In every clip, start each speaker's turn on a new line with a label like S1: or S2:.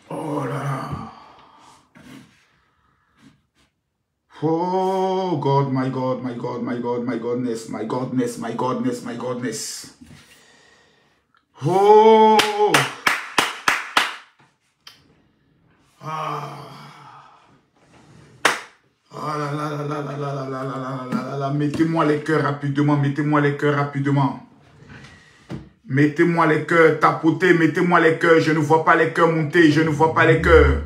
S1: Oh là là. Oh God, my God, my God, my God, my godness, my godness, my godness, my godness. Oh. Ah. Ah là là là là là là là là là là là. Mettez-moi les cœurs rapidement, mettez-moi les cœurs rapidement. Mettez-moi les cœurs, tapotez, mettez-moi les cœurs. Je ne vois pas les cœurs monter, je ne vois pas les cœurs.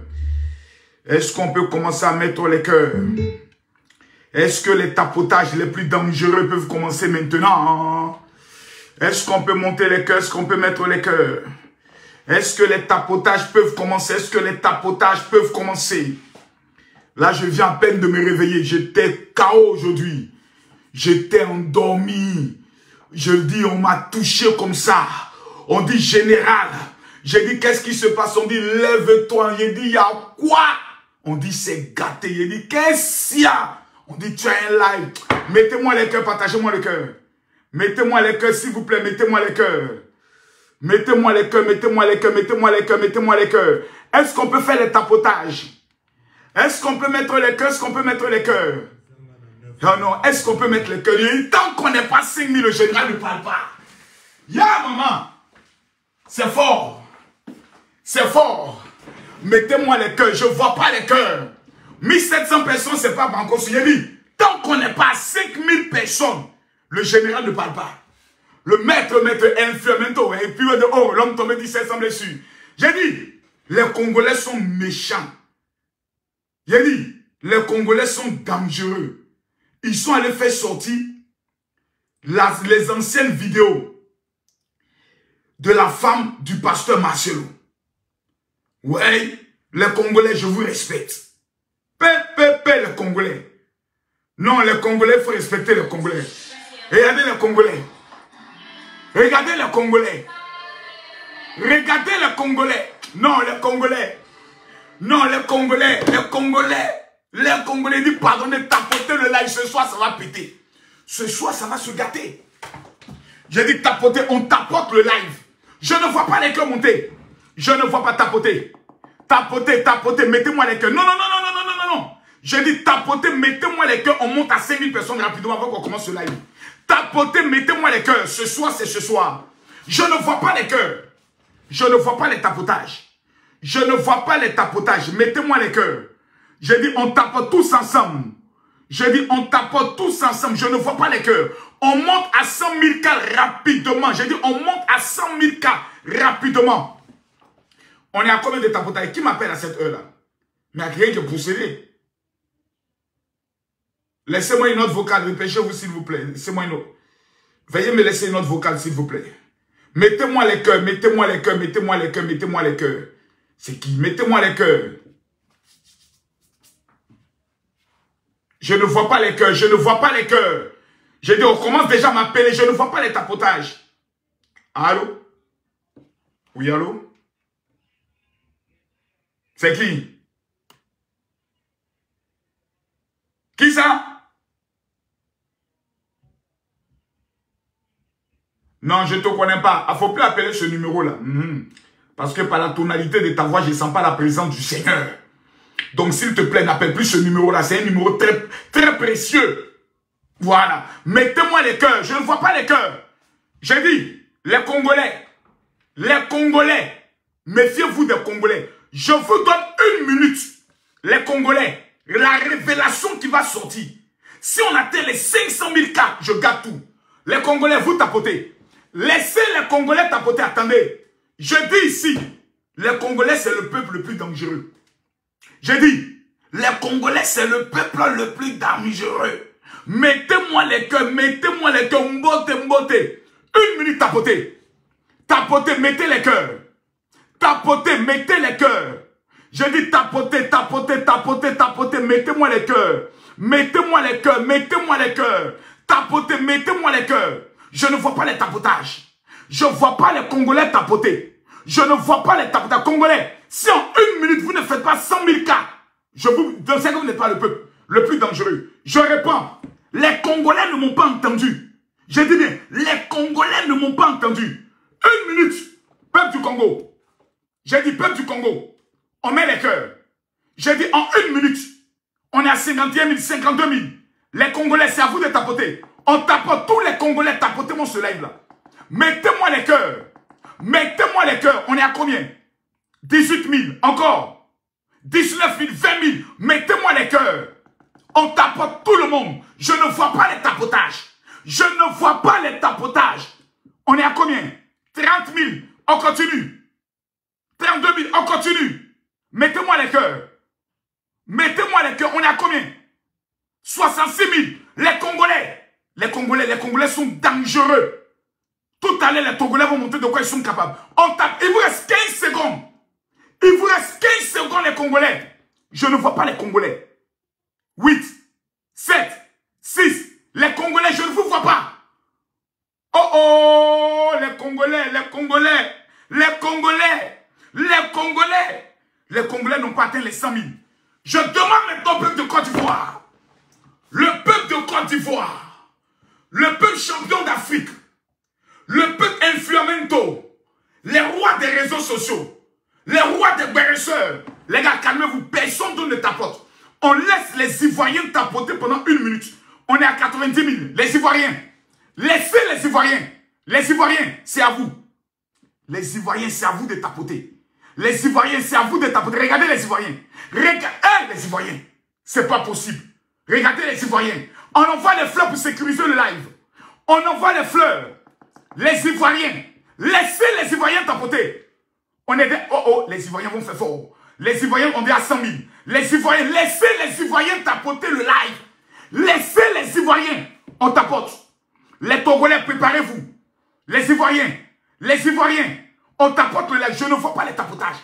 S1: Est-ce qu'on peut commencer à mettre les cœurs? Est-ce que les tapotages les plus dangereux peuvent commencer maintenant? Est-ce qu'on peut monter les cœurs? Est-ce qu'on peut mettre les cœurs? Est-ce que les tapotages peuvent commencer? Est-ce que les tapotages peuvent commencer? Là, je viens à peine de me réveiller. J'étais KO aujourd'hui. J'étais endormi. Je dis, on m'a touché comme ça. On dit, général. J'ai dit, qu'est-ce qui se passe? On dit, lève-toi. J'ai dit, il y a quoi? On dit, c'est gâté. J'ai dit, qu'est-ce qu'il y a? On dit, tu as un live. Mettez-moi les cœurs, partagez-moi le cœur. Mettez-moi les cœurs, s'il vous plaît, mettez-moi les cœurs. Mettez-moi les cœurs, mettez-moi les cœurs, mettez-moi les cœurs, mettez-moi les cœurs. Est-ce qu'on peut faire les tapotages? Est-ce qu'on peut mettre les cœurs? Est-ce qu'on peut mettre les cœurs? Non, non, est-ce qu'on peut mettre les cœurs? Tant qu'on n'est pas 5000, le général ne parle pas. Ya, maman. C'est fort. C'est fort. Mettez-moi les cœurs. Je ne vois pas les cœurs. 1700 personnes, c'est pas encore suivi. Tant qu'on n'est pas 5000 personnes, le général ne parle pas. Le maître, infirmento, et puis de oh, l'homme tombé 1700 blessures. J'ai dit, les Congolais sont méchants. J'ai dit, les Congolais sont dangereux. Ils sont allés faire sortir les anciennes vidéos de la femme du pasteur Marcelo. Ouais, les Congolais, je vous respecte. Les Congolais. Non, les Congolais, il faut respecter les Congolais. Regardez les Congolais. Regardez les Congolais. Regardez les Congolais. Non, les Congolais. Non, les Congolais. Les Congolais. Les Congolais disent pardon de tapoter le live. Ce soir, ça va péter. Ce soir, ça va se gâter. J'ai dit tapoter, on tapote le live. Je ne vois pas les cœurs monter. Je ne vois pas tapoter. Tapoter, tapoter, mettez-moi les cœurs. Non, non, non, non, non, non, non, non. J'ai dit tapoter, mettez-moi les cœurs. On monte à 5000 personnes rapidement avant qu'on commence ce live. Tapoter, mettez-moi les cœurs. Ce soir, c'est ce soir. Je ne vois pas les cœurs. Je ne vois pas les tapotages. Je ne vois pas les tapotages. Mettez-moi les cœurs. J'ai dit, on tapote tous ensemble. J'ai dit, on tapote tous ensemble. Je ne vois pas les cœurs. On monte à 100 000 cas rapidement. J'ai dit, on monte à 100 000 cas rapidement. On est à combien de tapotages? Qui m'appelle à cette heure-là? Mais il n'y a rien que pour céder. Laissez-moi une note vocale. Dépêchez-vous, s'il vous plaît. Laissez-moi une autre. Veuillez me laisser une note vocale, s'il vous plaît. Mettez-moi les cœurs, mettez-moi les cœurs, mettez-moi les cœurs, mettez-moi les cœurs. C'est qui? Mettez-moi les cœurs. Je ne vois pas les cœurs, je ne vois pas les cœurs. J'ai dit, on commence déjà à m'appeler, je ne vois pas les tapotages. Allô? Oui, allô? C'est qui? Qui ça? Non, je ne te connais pas. Il ne faut plus appeler ce numéro-là. Parce que par la tonalité de ta voix, je ne sens pas la présence du Seigneur. Donc, s'il te plaît, n'appelle plus ce numéro-là. C'est un numéro très, très précieux. Voilà. Mettez-moi les cœurs. Je ne vois pas les cœurs. J'ai dit, les Congolais. Les Congolais. Méfiez-vous des Congolais. Je vous donne 1 minute. Les Congolais. La révélation qui va sortir. Si on atteint les 500 000 cas, je gâte tout. Les Congolais, vous tapotez. Laissez les Congolais tapoter. Attendez. Je dis ici, les Congolais, c'est le peuple le plus dangereux. J'ai dit, les Congolais, c'est le peuple le plus dangereux. Mettez-moi les cœurs, mbote, mbote. 1 minute, tapotez. Tapotez, mettez les cœurs. Tapotez, mettez les cœurs. J'ai dit tapotez, tapotez, tapotez, tapotez, mettez-moi les cœurs. Mettez-moi les cœurs, mettez-moi les cœurs. Tapotez, mettez-moi les cœurs. Je ne vois pas les tapotages. Je ne vois pas les Congolais tapoter. Je ne vois pas les tapotages. Congolais, si en 1 minute, vous ne faites pas 100 000 cas, je vous donne que vous n'êtes pas le peuple le plus dangereux. Je réponds, les Congolais ne m'ont pas entendu. J'ai dit bien, les Congolais ne m'ont pas entendu. 1 minute, peuple du Congo. J'ai dit, peuple du Congo, On met les cœurs. J'ai dit en 1 minute, on est à 51 000, 52 000. Les Congolais, c'est à vous de tapoter. On tapote, tous les Congolais, tapotez-moi ce live-là. Mettez-moi les cœurs. Mettez-moi les cœurs. On est à combien? 18 000. Encore. 19 000, 20 000. Mettez-moi les cœurs. On tapote tout le monde. Je ne vois pas les tapotages. Je ne vois pas les tapotages. On est à combien? 30 000. On continue. 32 000. On continue. Mettez-moi les cœurs. Mettez-moi les cœurs. On est à combien? 66 000. Les Congolais sont dangereux. Tout à l'heure, les Togolais vont montrer de quoi ils sont capables. On tape. Il vous reste 15 secondes. Il vous reste 15 secondes, les Congolais. Je ne vois pas les Congolais. 8, 7, 6. Les Congolais, je ne vous vois pas. Oh oh, les Congolais. Les Congolais n'ont pas atteint les 100 000. Je demande maintenant au peuple de Côte d'Ivoire. Le peuple de Côte d'Ivoire. Le peuple champion d'Afrique. Le peuple influamento. Les rois des réseaux sociaux. Les rois des guérisseurs. Les gars, calmez-vous. Personne ne tapote. On laisse les Ivoiriens tapoter pendant 1 minute. On est à 90 000. Les Ivoiriens. Laissez les Ivoiriens. Les Ivoiriens, c'est à vous. Les Ivoiriens, c'est à vous de tapoter. Les Ivoiriens, c'est à vous de tapoter. Regardez les Ivoiriens. Regardez les Ivoiriens. C'est pas possible. Regardez les Ivoiriens. On envoie les fleurs pour sécuriser le live. On envoie les fleurs. Les Ivoiriens. Laissez les Ivoiriens tapoter. On est des... Oh oh, les Ivoiriens vont faire fort. Les Ivoiriens, on est à 100 000. Les Ivoiriens, laissez les Ivoiriens tapoter le live. Laissez les Ivoiriens. On tapote. Les Togolais, préparez-vous. Les Ivoiriens, on tapote le live. Je ne vois pas les tapotages.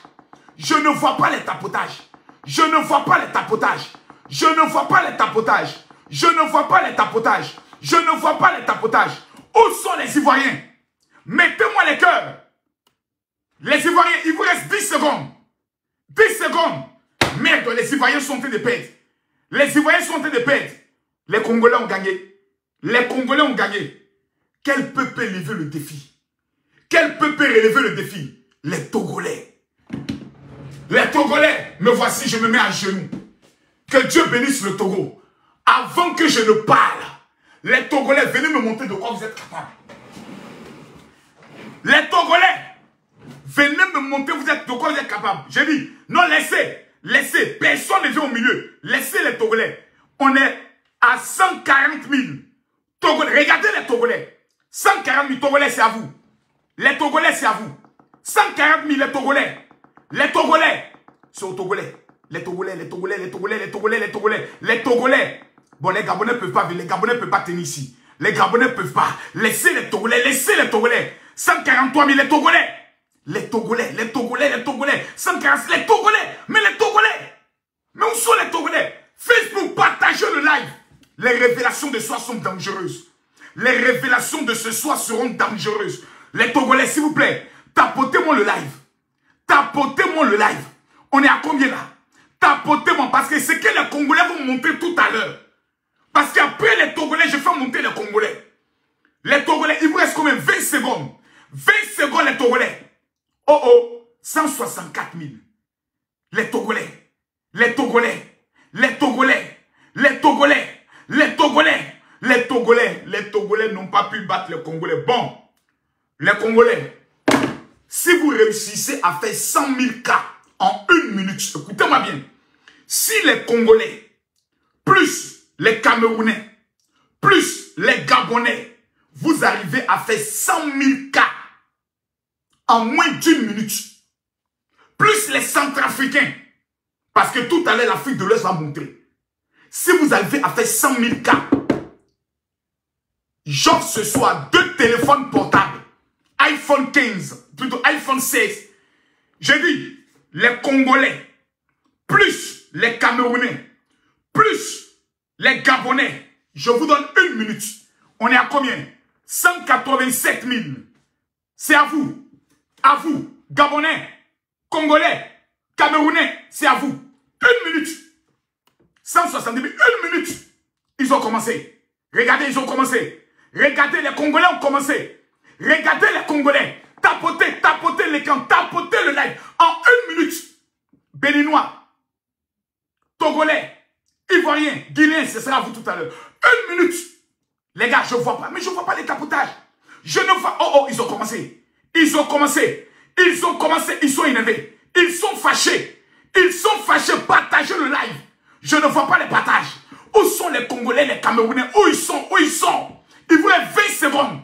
S1: Je ne vois pas les tapotages. Je ne vois pas les tapotages. Je ne vois pas les tapotages. Je ne vois pas les tapotages. Je ne vois pas les tapotages. Où sont les Ivoiriens? Mettez-moi les cœurs. Les Ivoiriens, il vous reste 10 secondes. 10 secondes. Merde, les Ivoiriens sont en train de perdre. Les Ivoiriens sont en train de perdre. Les Congolais ont gagné. Les Congolais ont gagné. Quel peut relever le défi? Quel peut relever le défi? Les Togolais. Les Togolais, me voici, je me mets à genoux. Que Dieu bénisse le Togo. Avant que je ne parle, les Togolais, venez me montrer de quoi vous êtes capables. Les Togolais, venez me montrer de quoi vous êtes capables. J'ai dit, non, laissez. Personne ne vient au milieu. Laissez les Togolais. On est à 140 000. Togolais. Regardez les Togolais. 140 000 Togolais, c'est à vous. Les Togolais, c'est à vous. 140 000 les Togolais. Les Togolais. C'est aux Togolais. Les Togolais. Bon, les Gabonais ne peuvent pas venir. Les Gabonais ne peuvent pas tenir ici. Les Gabonais ne peuvent pas. Laissez les Togolais. 143 000 les Togolais. Les Togolais. 140 les Togolais. Mais les Togolais. Mais où sont les Togolais? Facebook, partagez le live. Les révélations de soi sont dangereuses. Les révélations de ce soir seront dangereuses. Les Togolais, s'il vous plaît, tapotez-moi le live. Tapotez-moi le live. On est à combien là? Tapotez-moi, parce que c'est que les Congolais vont monter tout à l'heure. Parce qu'après les Togolais, je fais monter les Congolais. Les Togolais, il vous reste combien? 20 secondes. 20 secondes les Togolais. Oh oh, 164 000. Les Togolais. Les Togolais n'ont pas pu battre les Congolais. Bon, les Congolais, si vous réussissez à faire 100 000 cas en 1 minute, écoutez-moi bien, si les Congolais, plus les Camerounais, plus les Gabonais, vous arrivez à faire 100 000 cas en moins d'1 minute, plus les Centrafricains, parce que tout à l'heure l'Afrique de l'Ouest va montrer. Si vous arrivez à faire 100 000 cas, j'offre ce soir 2 téléphones portables, iPhone 15, plutôt iPhone 16. J'ai dit, les Congolais, plus les Camerounais, plus les Gabonais, je vous donne 1 minute. On est à combien? 187 000. C'est à vous. À vous. Gabonais, Congolais, Camerounais, c'est à vous. 1 minute. 170 000. 1 minute. Ils ont commencé. Regardez, ils ont commencé. Regardez, les Congolais ont commencé. Regardez les Congolais. Tapotez l'écran, tapotez le live. En 1 minute. Béninois, Togolais, Ivoiriens, Guinéens, ce sera à vous tout à l'heure. 1 minute. Les gars, je ne vois pas. Mais je ne vois pas les tapotages. Je ne vois... Oh, oh, ils ont commencé. Ils ont commencé. Ils ont commencé. Ils sont énervés. Ils sont fâchés. Ils sont fâchés. Partagez le live. Je ne vois pas les partages. Où sont les Congolais, les Camerounais? Où ils sont? Où ils sont? Il vous reste 20 secondes.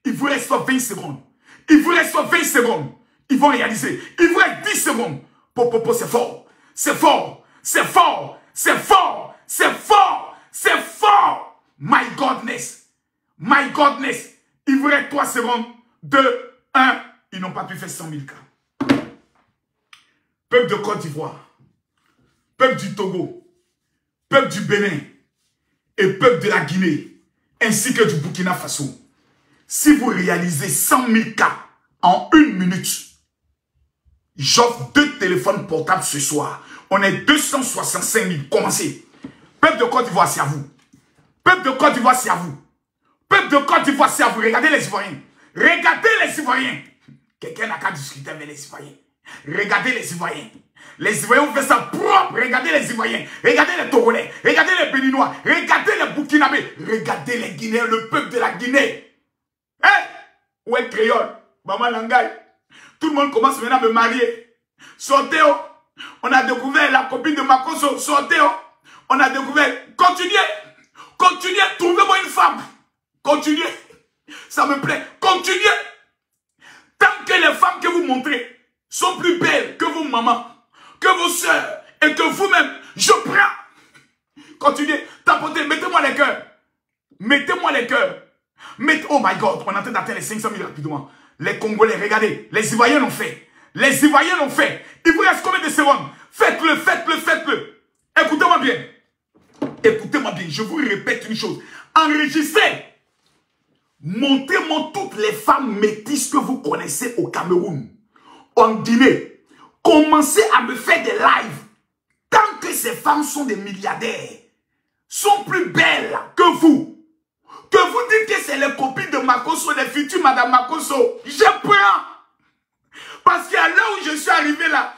S1: Il vous reste 20 secondes. Il vous reste 20 secondes. Ils vont réaliser. Il vous reste 10 secondes. Popopo, c'est fort. C'est fort. C'est fort. C'est fort. C'est fort. C'est fort. My godness. My godness. Il vous reste 3 secondes. 2, 1. Ils n'ont pas pu faire 100 000 cas. Peuple de Côte d'Ivoire. Peuple du Togo. Peuple du Bénin. Et peuple de la Guinée. Ainsi que du Burkina Faso. Si vous réalisez 100 000 cas en 1 minute, j'offre 2 téléphones portables ce soir. On est 265 000. Commencez. Peuple de Côte d'Ivoire, c'est à vous. Peuple de Côte d'Ivoire, c'est à vous. Peuple de Côte d'Ivoire, c'est à vous. Regardez les Ivoiriens. Regardez les Ivoiriens. Quelqu'un n'a qu'à discuter avec les Ivoiriens. Regardez les Ivoiriens. Les Ivoiriens ont fait ça propre. Regardez les Ivoiriens. Regardez les Togolais. Regardez les Béninois. Regardez les Burkinabés. Regardez les Guinéens, le peuple de la Guinée. Hey! Où est créole? Maman Langay. Tout le monde commence maintenant à me marier. Sortez. On a découvert la copine de Makoso. Sortez. On a découvert. Continuez. Continuez. Trouvez-moi une femme. Continuez. Ça me plaît. Continuez. Tant que les femmes que vous montrez sont plus belles que vos mamans, que vos soeurs et que vous-même, je prends. Continuez. Tapotez. Mettez-moi les cœurs. Mettez-moi les cœurs. Oh my God. On est en train d'atteindre les 500 000 rapidement. Les Congolais, regardez. Les Ivoiriens l'ont fait. Les Ivoiriens l'ont fait. Il vous reste combien de secondes? Faites-le, faites-le, faites-le. Écoutez-moi bien. Écoutez-moi bien. Je vous répète une chose. Enregistrez. Montrez-moi toutes les femmes métisses que vous connaissez au Cameroun, en Guinée. Commencez à me faire des lives. Tant que ces femmes sont des milliardaires, sont plus belles que vous dites que c'est les copines de Makoso, les futures Madame Makoso, je prends. Parce qu'à l'heure où je suis arrivé là,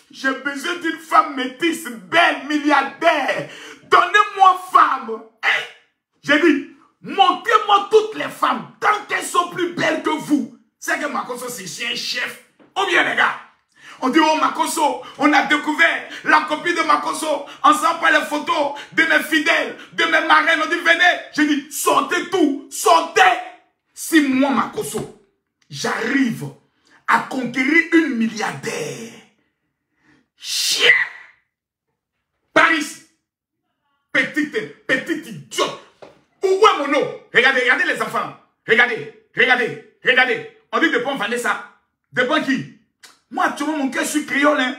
S1: j'ai besoin d'une femme métisse, belle, milliardaire. Donnez-moi femme. Hein? J'ai dit, montrez-moi toutes les femmes, tant qu'elles sont plus belles que vous. C'est que Makoso, c'est un chef. Ou bien les gars, on dit, oh Makoso, on a découvert la copine de Makoso. Ensemble par les photos de mes fidèles, de mes marraines. On dit, venez. J'ai dit, sortez tout, sortez. Si moi, Makoso, j'arrive à conquérir une milliardaire, chien, Paris, petite idiote. Où est mon eau? Regardez, regardez les enfants. Regardez, regardez, regardez. On dit, dépend Vanessa. Dépend qui? Moi, actuellement, mon cœur, je suis créole. Hein.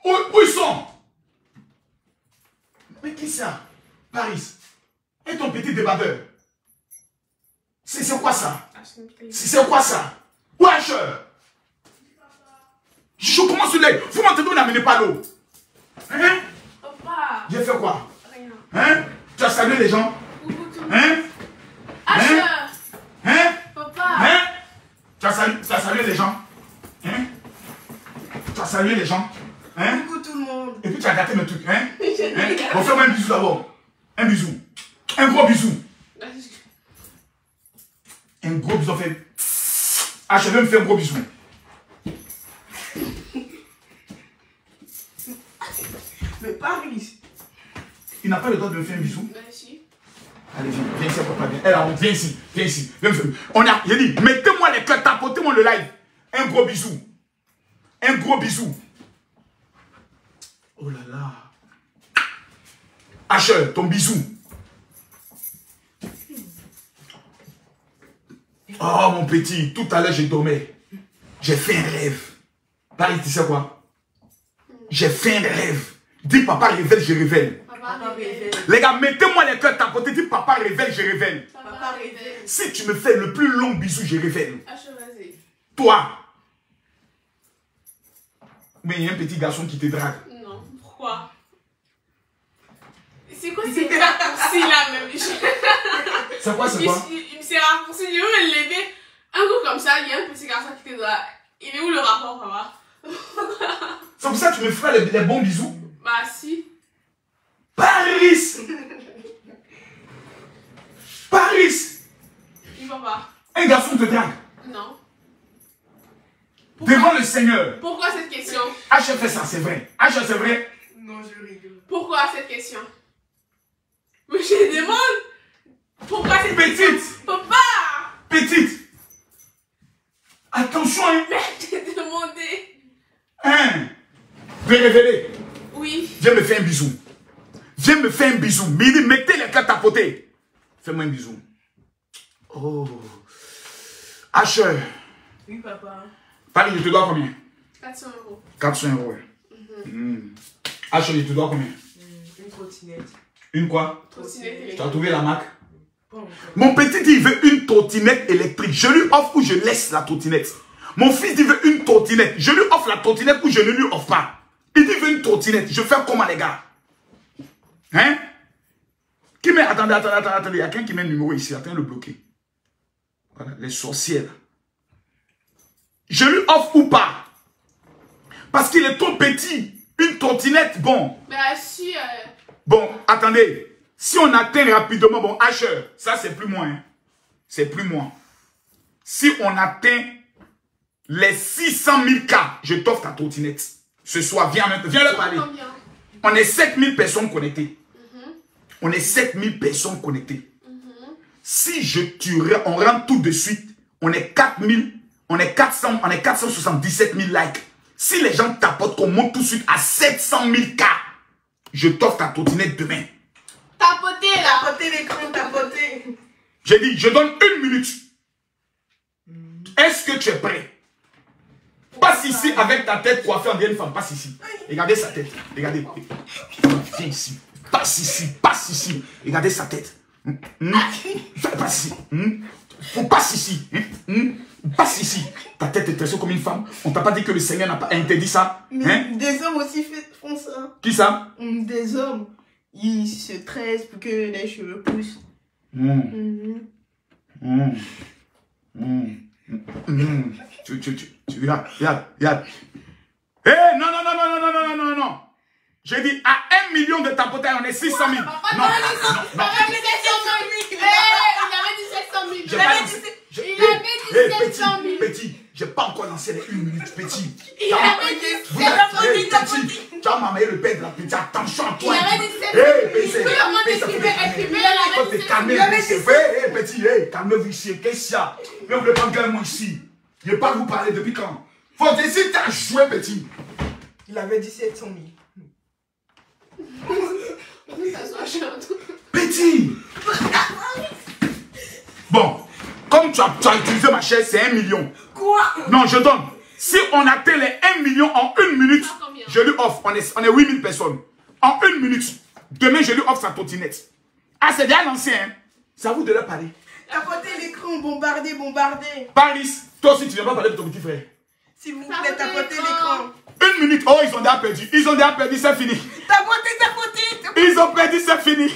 S1: Où ils sont? Mais qui ça? Paris. Et ton petit débatteur? C'est quoi ça? C'est quoi ça? Wesh! Je commence sur l'œil. Vous m'entendez, vous n'amenez pas l'eau. Hein? Papa. J'ai fait quoi? Rien. Hein? Tu as salué les gens? Hein? Hein? Hein? Papa. Hein? Tu as salué les gens? Hein? Tu as salué les gens? Hein? Coucou tout le monde. Et puis tu as gâté mes trucs. Hein? Hein? Bon, fais-moi un bisou d'abord. Un bisou. Un gros bisou. Un gros bisou. Fait. Ah, je vais me faire un gros bisou. Mais Paris. Il n'a pas le droit de me faire un bisou? Ben si. Allez, viens ici, papa, viens. Elle, viens ici, viens ici. J'ai dit, mettez-moi les cœurs, tapotez-moi le live. Un gros bisou. Un gros bisou. Oh là là. Asher, ton bisou. Oh mon petit, tout à l'heure je dormais. J'ai fait un rêve. Paris, tu sais quoi? J'ai fait un rêve. Dis papa révèle, je révèle. Papa révèle. Les gars, mettez-moi les cœurs tapotés. Dis papa révèle, je révèle. Papa révèle. Si tu me fais le plus long bisou, je révèle. Vas-y. Toi. Mais il y a un petit garçon qui te drague.
S2: Non, pourquoi? C'est quoi ces raccourcis là même?
S1: C'est quoi, c'est quoi?
S2: Il me s'est raccourci, je veux me lever. Un coup comme ça, il y a un petit garçon qui te drague. Il est où le rapport, papa?
S1: C'est pour ça que tu me feras les bons bisous.
S2: Bah si.
S1: Paris. Paris.
S2: Il va pas.
S1: Un garçon te drague.
S2: Non.
S1: Devant le Seigneur.
S2: Pourquoi cette question?
S1: H fait ça, c'est vrai. H c'est vrai.
S3: Non, je rigole.
S2: Pourquoi cette question? Mais je demande. Pourquoi cette question?
S1: Petite.
S2: Papa.
S1: Petite. Attention, hein.
S2: Mais j'ai demandé.
S1: Hein. Je vais révéler.
S2: Oui.
S1: Viens me faire un bisou. Viens me faire un bisou. Mais il dit, mettez les cartes à côté. Fais-moi un bisou. Oh. H.
S3: Oui, papa.
S1: Paris, je te dois combien?
S2: 400 €.
S1: 400 €. Ouais. H, je te dois combien?
S3: Une trottinette.
S1: Une quoi?
S2: Trottinette
S1: Tu as
S2: électrique.
S1: trouvé la marque?
S3: Pas encore.
S1: Mon petit dit, il veut une trottinette électrique. Je lui offre ou je laisse la trottinette. Mon fils dit, il veut une trottinette. Je lui offre la trottinette ou je ne lui offre pas. Il dit, il veut une trottinette. Je fais comment, les gars? Hein? Qui met... Attendez. Il y a quelqu'un qui met un numéro ici. Attends, le bloquer. Voilà, les sorcières. Je lui offre ou pas? Parce qu'il est trop petit. Une trottinette, bon.
S2: Bah si.
S1: Bon, attendez. Si on atteint rapidement, bon, H, ça c'est plus moi. Hein. C'est plus moi. Si on atteint les 600 000 cas, je t'offre ta trottinette. Ce soir, viens leur parler.
S2: Combien?
S1: On est 7000 personnes connectées. On est 7000 personnes connectées. Si je tuerais, on rentre tout de suite. On est 4000, on est 477 000 likes. Si les gens tapotent, qu'on monte tout de suite à 700 000 cas, je t'offre ta trottinette demain.
S2: Tapoter là.
S3: Tapoter l'écran, tapoter.
S1: J'ai dit, je donne 1 minute. Est-ce que tu es prêt? Passe ici avec ta tête coiffée en vieille femme. Passe ici. Regardez sa tête. Regardez. Viens ici. Passe ici. Passe ici. Regardez sa tête. Passe ici. Faut passe ici. Passe ici. Ta tête est tressée comme une femme. On t'a pas dit que le Seigneur n'a pas interdit ça?
S3: Mais
S1: Hein?
S3: des hommes aussi font ça.
S1: Qui ça?
S3: Des hommes. Ils se tressent pour que les cheveux poussent.
S1: Tu regarde. Eh, non. J'ai dit à 1 million de tapotages, on est 600 000. Non.
S2: Il avait dit 700 000.
S1: J'ai pas lancé.
S2: Il avait dit 700 000.
S1: Petit, j'ai pas encore lancé les 1 minute, petit.
S2: Il avait dit 700 000.
S1: Petit, tu as mamé le père de la petite. Attention à toi.
S2: Il avait dit 700 000.
S1: Petit, calmez-vous ici. Qu'est-ce qu'il y a? Mais on ne pas gagner moi ici. Je ne vais pas vous parler depuis quand? Faut décider de jouer, petit.
S3: Il avait dit 700 000.
S1: Petit. Bon, comme tu as utilisé ma chaise, c'est 1 million.
S3: Quoi?
S1: Non, je donne. Si on atteint les 1 million en 1 minute, je lui offre. On est 8000 personnes. En 1 minute, demain, je lui offre sa trottinette. Ah, c'est bien lancé, hein? C'est à vous de leur parler.
S3: Tapoter l'écran, bombarder.
S1: Paris, toi aussi, tu ne viens pas parler de ton petit frère.
S3: S'il vous plaît, tapoter l'écran.
S1: 1 minute, oh, ils ont déjà perdu. C'est fini.
S3: Tapoter.
S1: Ils ont perdu, c'est fini.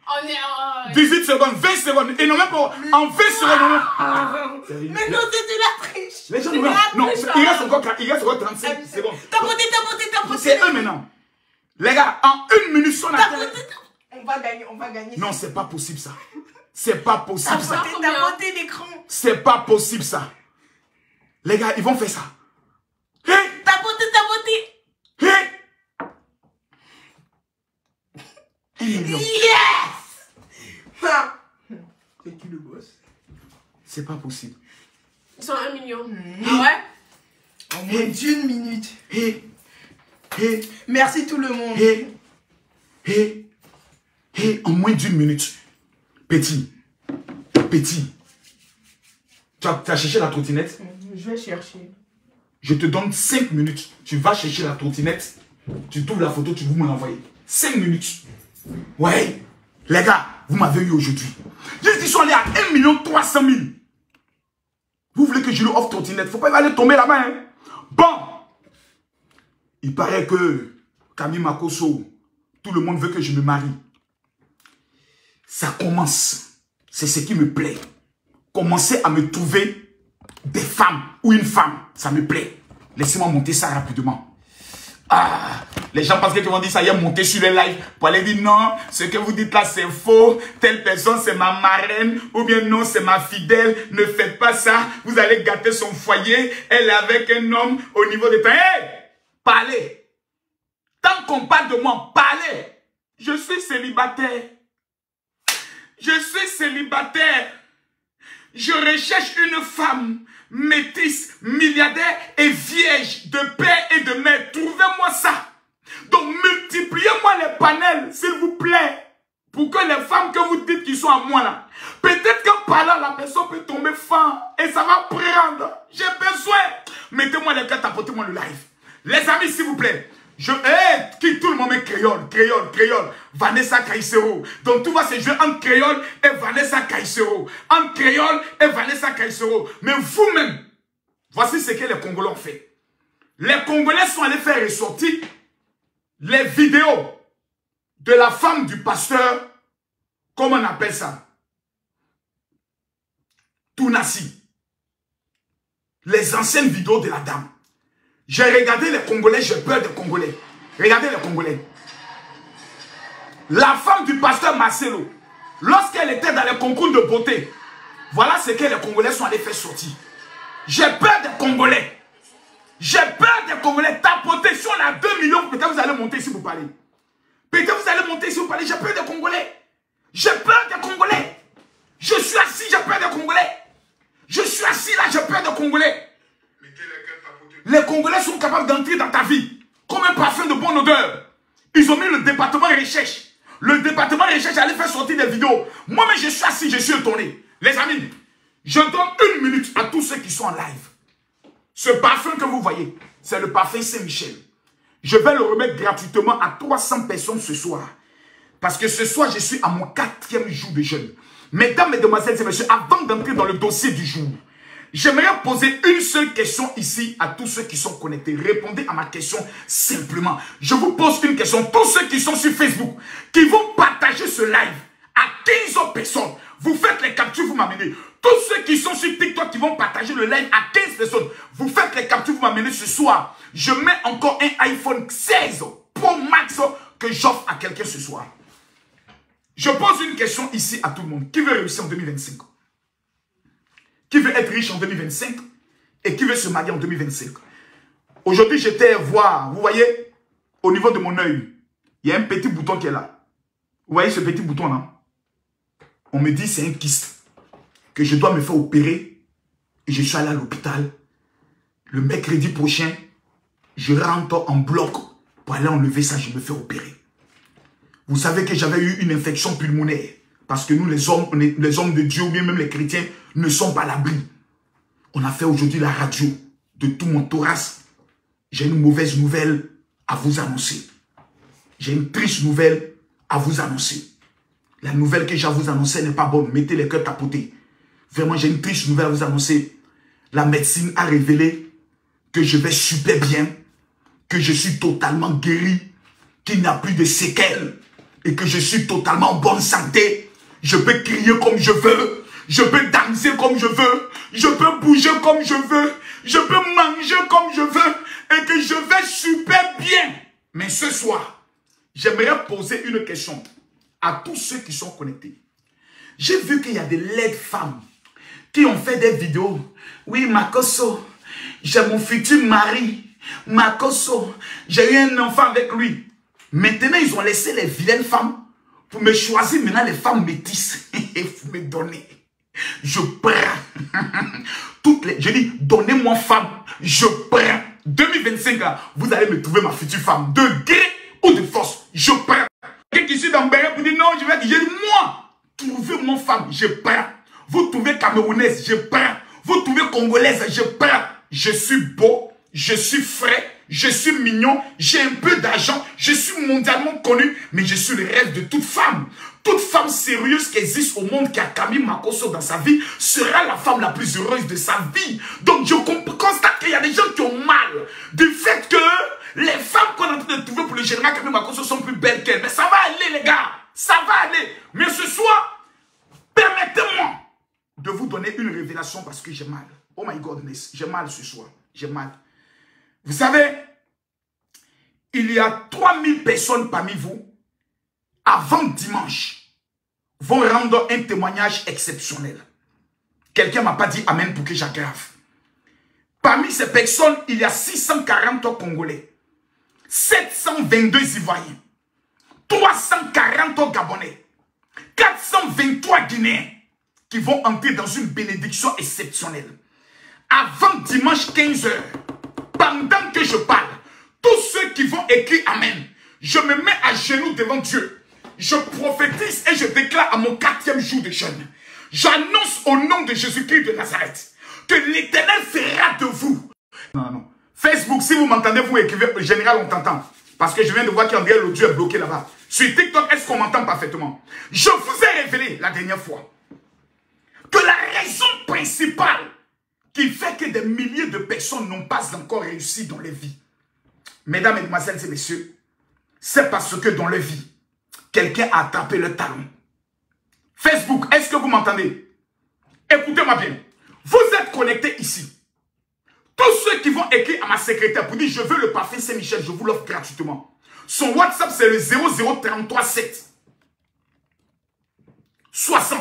S2: On est
S1: 18 secondes, 20 secondes. Et non, même pas en 20 secondes.
S3: Mais non, c'est de la triche.
S1: Les gens nous non, il reste encore 35 secondes.
S3: Tapoter.
S1: C'est eux maintenant. Les gars, en 1 minute, on a
S3: On va gagner.
S1: Non, c'est pas possible ça. C'est pas possible ça.
S3: Tapoter l'écran.
S1: C'est pas possible ça. Les gars, ils vont faire ça. Hey!
S3: Tapoter.
S1: Hey! 1 million.
S3: Yes! C'est qui le boss?
S1: C'est pas possible.
S2: Ils sont 1 million. Ah ouais?
S3: En moins d'1 minute.
S1: Hey!
S3: Merci tout le monde.
S1: En moins d'1 minute. Petit. Tu as cherché la trottinette?
S3: Je vais chercher.
S1: Je te donne 5 minutes. Tu vas chercher la trottinette. Tu trouves la photo, tu vous me l'envoyer. 5 minutes. Ouais. Les gars, vous m'avez eu aujourd'hui. Ils sont allés à 1 300 000. Vous voulez que je lui offre trottinette? Faut pas aller tomber là-bas. Hein? Bon. Il paraît que Camille Makosso, tout le monde veut que je me marie. Ça commence. C'est ce qui me plaît. Commencez à me trouver des femmes ou une femme. Ça me plaît. Laissez-moi monter ça rapidement. Ah, les gens pensent qu'ils vont dire ça, y est monté sur le live pour aller dire non, ce que vous dites là c'est faux, telle personne c'est ma marraine, ou bien non c'est ma fidèle, ne faites pas ça, vous allez gâter son foyer, elle est avec un homme au niveau des temps. Hey, parlez. Tant qu'on parle de moi, parlez. Je suis célibataire. Je suis célibataire. Je recherche une femme métisse, milliardaire et vierge de père et de mère. Trouvez-moi ça. Donc multipliez-moi les panels, s'il vous plaît. Pour que les femmes que vous dites qui sont à moi là, peut-être qu'en parlant, la personne peut tomber fan et ça va prendre. J'ai besoin. Mettez-moi les gars, tapotez-moi le live. Les amis, s'il vous plaît. Qui tout le monde est créole. Vanessa Caicedo. Donc tout va se jouer entre créole et Vanessa Caicedo. Entre créole et Vanessa Caicedo. Mais vous-même, voici ce que les Congolais ont fait. Les Congolais sont allés faire ressortir les vidéos de la femme du pasteur, comment on appelle ça? Tounassi. Les anciennes vidéos de la dame. J'ai regardé les Congolais, j'ai peur des Congolais. Regardez les Congolais. La femme du pasteur Marcelo, lorsqu'elle était dans les concours de beauté, voilà ce que les Congolais sont allés faire sortir. J'ai peur des Congolais. J'ai peur des Congolais. Tapotez, si on a 2 millions, peut-être vous allez monter ici pour parler. Peut-être vous allez monter ici pour parler. J'ai peur des Congolais. J'ai peur des Congolais. Je suis assis, j'ai peur des Congolais. Je suis assis là, j'ai peur des Congolais. Les Congolais sont capables d'entrer dans ta vie comme un parfum de bonne odeur. Ils ont mis le département recherche. Le département recherche allait faire sortir des vidéos. Moi-même, je suis assis, je suis étonné. Les amis, je donne 1 minute à tous ceux qui sont en live. Ce parfum que vous voyez, c'est le parfum Saint-Michel. Je vais le remettre gratuitement à 300 personnes ce soir. Parce que ce soir, je suis à mon 4e jour de jeûne. Mesdames, mesdemoiselles et messieurs, avant d'entrer dans le dossier du jour, j'aimerais poser une seule question ici à tous ceux qui sont connectés. Répondez à ma question simplement. Je vous pose une question. Tous ceux qui sont sur Facebook, qui vont partager ce live à 15 autres personnes, vous faites les captures, vous m'amenez. Tous ceux qui sont sur TikTok, qui vont partager le live à 15 personnes, vous faites les captures, vous m'amenez ce soir. Je mets encore un iPhone 16 Pro Max que j'offre à quelqu'un ce soir. Je pose une question ici à tout le monde. Qui veut réussir en 2025? Qui veut être riche en 2025 et qui veut se marier en 2025? Aujourd'hui, j'étais voir, vous voyez, au niveau de mon œil, il y a un petit bouton qui est là. Vous voyez ce petit bouton là? On me dit c'est un kyste, que je dois me faire opérer et je suis allé à l'hôpital. Le mercredi prochain, je rentre en bloc pour aller enlever ça, je me fais opérer. Vous savez que j'avais eu une infection pulmonaire. Parce que nous, les hommes de Dieu, ou bien même les chrétiens, ne sont pas à l'abri. On a fait aujourd'hui la radio de tout mon thorax. J'ai une mauvaise nouvelle à vous annoncer. J'ai une triste nouvelle à vous annoncer. La nouvelle que j'ai à vous annoncer n'est pas bonne. Mettez les cœurs tapotés. Vraiment, j'ai une triste nouvelle à vous annoncer. La médecine a révélé que je vais super bien, que je suis totalement guéri, qu'il n'y a plus de séquelles et que je suis totalement en bonne santé. Je peux crier comme je veux. Je peux danser comme je veux. Je peux bouger comme je veux. Je peux manger comme je veux. Et que je vais super bien. Mais ce soir, j'aimerais poser une question à tous ceux qui sont connectés. J'ai vu qu'il y a des laides femmes qui ont fait des vidéos. Oui, Makoso, j'ai mon futur mari. Makoso, j'ai eu un enfant avec lui. Maintenant, ils ont laissé les vilaines femmes pour me choisir maintenant les femmes métisses. Et vous me donnez. Je prends. Je dis, donnez-moi femme. Je prends. 2025, là, vous allez me trouver ma future femme. De gré ou de force. Je prends. Quelqu'un qui suit dans Béret pour dire non, je vais dire, moi, trouvez-moi femme. Je prends. Vous trouvez camerounaise. Je prends. Vous trouvez congolaise. Je prends. Je suis beau. Je suis frais. Je suis mignon, j'ai un peu d'argent, je suis mondialement connu, mais je suis le rêve de toute femme. Toute femme sérieuse qui existe au monde, qui a Camille Makoso dans sa vie, sera la femme la plus heureuse de sa vie. Donc je constate qu'il y a des gens qui ont mal du fait que les femmes qu'on est en train de trouver pour le général Camille Makoso sont plus belles qu'elles. Mais ça va aller les gars, ça va aller. Mais ce soir, permettez-moi de vous donner une révélation parce que j'ai mal. Oh my goodness, j'ai mal ce soir, j'ai mal. Vous savez, il y a 3000 personnes parmi vous, avant dimanche, vont rendre un témoignage exceptionnel. Quelqu'un ne m'a pas dit Amen pour que j'aggrave. Parmi ces personnes, il y a 640 Congolais, 722 Ivoiriens, 340 Gabonais, 423 Guinéens qui vont entrer dans une bénédiction exceptionnelle. Avant dimanche 15h, pendant que je parle, tous ceux qui vont écrire Amen, je me mets à genoux devant Dieu. Je prophétise et je déclare à mon 4e jour de jeûne. J'annonce au nom de Jésus-Christ de Nazareth que l'Éternel fera de vous. Non. Facebook, si vous m'entendez, vous écrivez, général, on t'entend. Parce que je viens de voir qu'André l'audio est bloqué là-bas. Sur TikTok, est-ce qu'on m'entend parfaitement? Je vous ai révélé la dernière fois que la raison principale qui fait que des milliers de personnes n'ont pas encore réussi dans les vies, mesdames, mesdemoiselles et messieurs, c'est parce que dans leur vie, quelqu'un a attrapé le talon. Facebook, est-ce que vous m'entendez? Écoutez-moi bien. Vous êtes connectés ici. Tous ceux qui vont écrire à ma secrétaire pour dire je veux le parfum Saint-Michel, je vous l'offre gratuitement. Son WhatsApp, c'est le 0033 7 60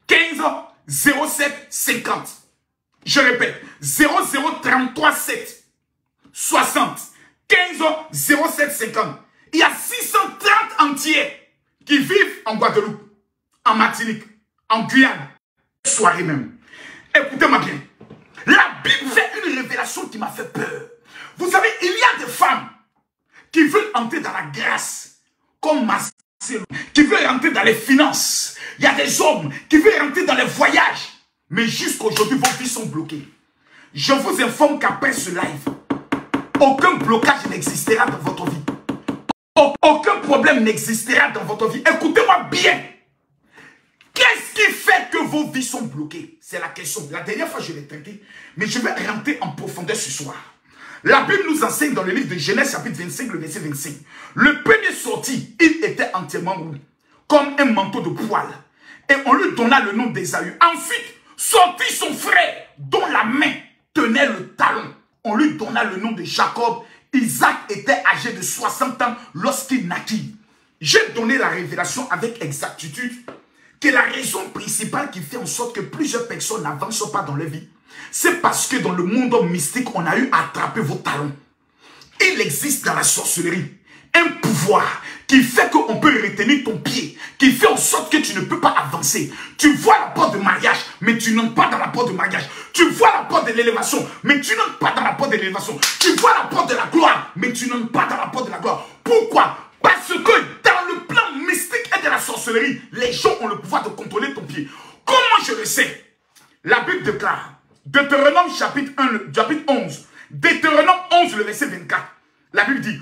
S1: 15 07 50. Je répète, 0033 7 60 15 07 50. Il y a 630 entiers qui vivent en Guadeloupe, en Martinique, en Guyane, soirée même. Écoutez-moi bien. La Bible fait une révélation qui m'a fait peur. Vous savez, il y a des femmes qui veulent entrer dans la grâce, comme Marcelo, qui veulent entrer dans les finances. Il y a des hommes qui veulent entrer dans les voyages. Mais jusqu'aujourd'hui, vos vies sont bloquées. Je vous informe qu'après ce live, aucun blocage n'existera dans votre vie. Aucun problème n'existera dans votre vie. Écoutez-moi bien. Qu'est-ce qui fait que vos vies sont bloquées? C'est la question. La dernière fois, je l'ai traité. Mais je vais rentrer en profondeur ce soir. La Bible nous enseigne dans le livre de Genèse, chapitre 25, le verset 25. Le premier sorti, il était entièrement roux, comme un manteau de poil. Et on lui donna le nom d'Ésaü. Ensuite, sortit son frère, dont la main tenait le talon. On lui donna le nom de Jacob. Isaac était âgé de 60 ans lorsqu'il naquit. J'ai donné la révélation avec exactitude que la raison principale qui fait en sorte que plusieurs personnes n'avancent pas dans leur vie, c'est parce que dans le monde mystique, on a eu à attraper vos talons. Il existe dans la sorcellerie un pouvoir qui fait qu'on peut retenir ton pied, qui fait en sorte que tu ne peux pas avancer. Tu vois la porte de mariage, mais tu n'entres pas dans la porte de mariage. Tu vois la porte de l'élévation, mais tu n'entres pas dans la porte de l'élévation. Tu vois la porte de la gloire, mais tu n'entres pas dans la porte de la gloire. Pourquoi? Parce que dans le plan mystique et de la sorcellerie, les gens ont le pouvoir de contrôler ton pied. Comment je le sais? La Bible déclare, Deutéronome chapitre 11, Deutéronome 11, le verset 24. La Bible dit,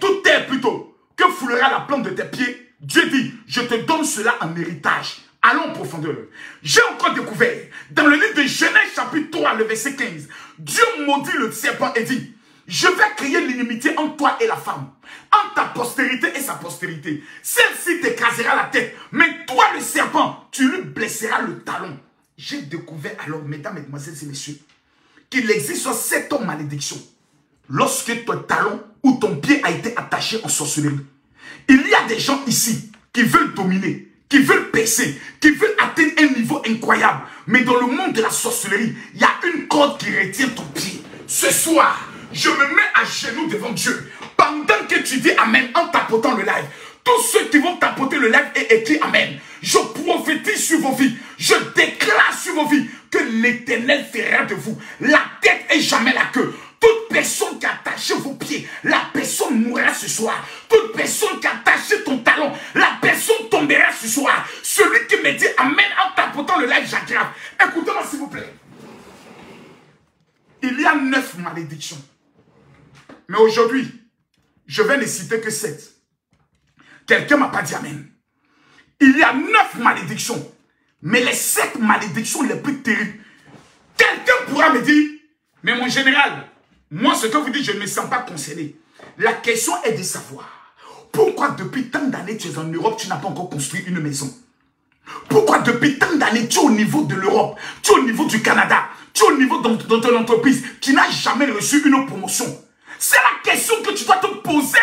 S1: toute terre plutôt, que foulera la plante de tes pieds, Dieu dit, je te donne cela en héritage. Allons en profondeur. J'ai encore découvert, dans le livre de Genèse chapitre 3, le verset 15, Dieu maudit le serpent et dit, je vais créer l'inimitié entre toi et la femme, entre ta postérité et sa postérité. Celle-ci t'écrasera la tête, mais toi le serpent, tu lui blesseras le talon. J'ai découvert alors, mesdames, mesdemoiselles et messieurs, qu'il existe 7 malédictions. Lorsque ton talon ou ton pied a été attaché en sorcellerie, il y a des gens ici qui veulent dominer, qui veulent percer, qui veulent atteindre un niveau incroyable. Mais dans le monde de la sorcellerie, il y a une corde qui retient ton pied. Ce soir, je me mets à genoux devant Dieu. Pendant que tu dis Amen en tapotant le live, tous ceux qui vont tapoter le live et écrire Amen, je prophétise sur vos vies, je déclare sur vos vies que l'Éternel fera de vous la tête et jamais la queue. Toute personne qui a attaché vos pieds, la personne mourra ce soir. Toute personne qui a attaché ton talon, la personne tombera ce soir. Celui qui me dit Amen en tapotant le live, j'aggrave. Écoutez-moi s'il vous plaît. Il y a 9 malédictions. Mais aujourd'hui, je vais ne citer que 7. Quelqu'un ne m'a pas dit Amen. Il y a 9 malédictions. Mais les 7 malédictions les plus terribles. Quelqu'un pourra me dire, mais mon général, moi ce que vous dites, je ne me sens pas concerné. La question est de savoir, pourquoi depuis tant d'années tu es en Europe, tu n'as pas encore construit une maison? Pourquoi depuis tant d'années tu es au niveau de l'Europe, tu es au niveau du Canada, tu es au niveau de ton entreprise, tu n'as jamais reçu une promotion? C'est la question que tu dois te poser.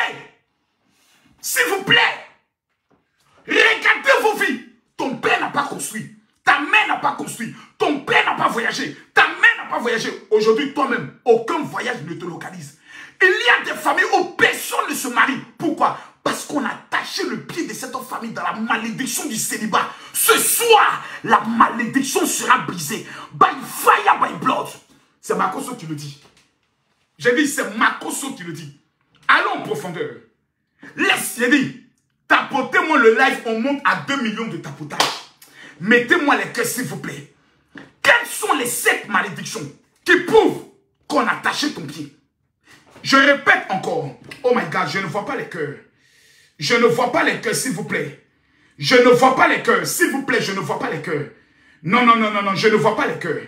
S1: S'il vous plaît. Regardez vos vies. Ton père n'a pas construit. Ta mère n'a pas construit. Ton père n'a pas voyagé. Ta mère n'a pas voyagé. Aujourd'hui, toi-même, aucun voyage ne te localise. Il y a des familles où personne ne se marie. Pourquoi? Parce qu'on a attaché le pied de cette famille dans la malédiction du célibat. Ce soir, la malédiction sera brisée. By fire, by blood. C'est Makoso qui le dit. J'ai dit, c'est Makoso qui le dit. Allons en profondeur. Laisse, j'ai dit, tapotez-moi le live, on monte à 2 millions de tapotages. Mettez-moi les cœurs, s'il vous plaît. Quelles sont les 7 malédictions qui prouvent qu'on a attaché ton pied? Je répète encore. Oh my God, je ne vois pas les cœurs. Je ne vois pas les cœurs, s'il vous plaît. Je ne vois pas les cœurs. S'il vous plaît, je ne vois pas les cœurs. Non, non, non, non, non, je ne vois pas les cœurs.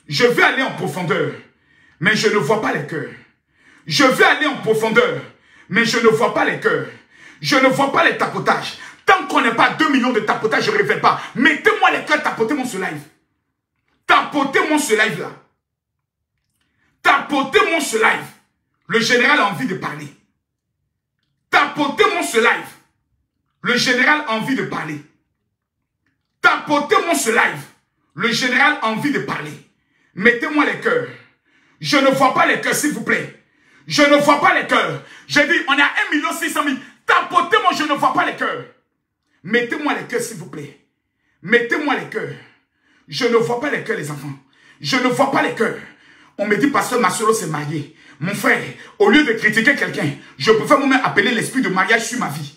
S1: Je vais aller en profondeur, mais je ne vois pas les cœurs. Je vais aller en profondeur, mais je ne vois pas les cœurs. Je ne vois pas les tapotages. Tant qu'on n'est pas 2 millions de tapotages, je ne révèle pas. Mettez-moi les cœurs, tapotez-moi ce live. Tapotez-moi ce live-là. Tapotez-moi ce live. Le général a envie de parler. Tapotez-moi ce live. Le général a envie de parler. Tapotez-moi ce live. Le général a envie de parler. Mettez-moi les cœurs. Je ne vois pas les cœurs, s'il vous plaît. Je ne vois pas les cœurs. J'ai dit, on est à 1 600 000. Tapotez-moi, je ne vois pas les cœurs. Mettez-moi les cœurs, s'il vous plaît. Mettez-moi les cœurs. Je ne vois pas les cœurs, les enfants. Je ne vois pas les cœurs. On me dit, pasteur Masolo s'est marié. Mon frère, au lieu de critiquer quelqu'un, je préfère moi-même appeler l'esprit de mariage sur ma vie.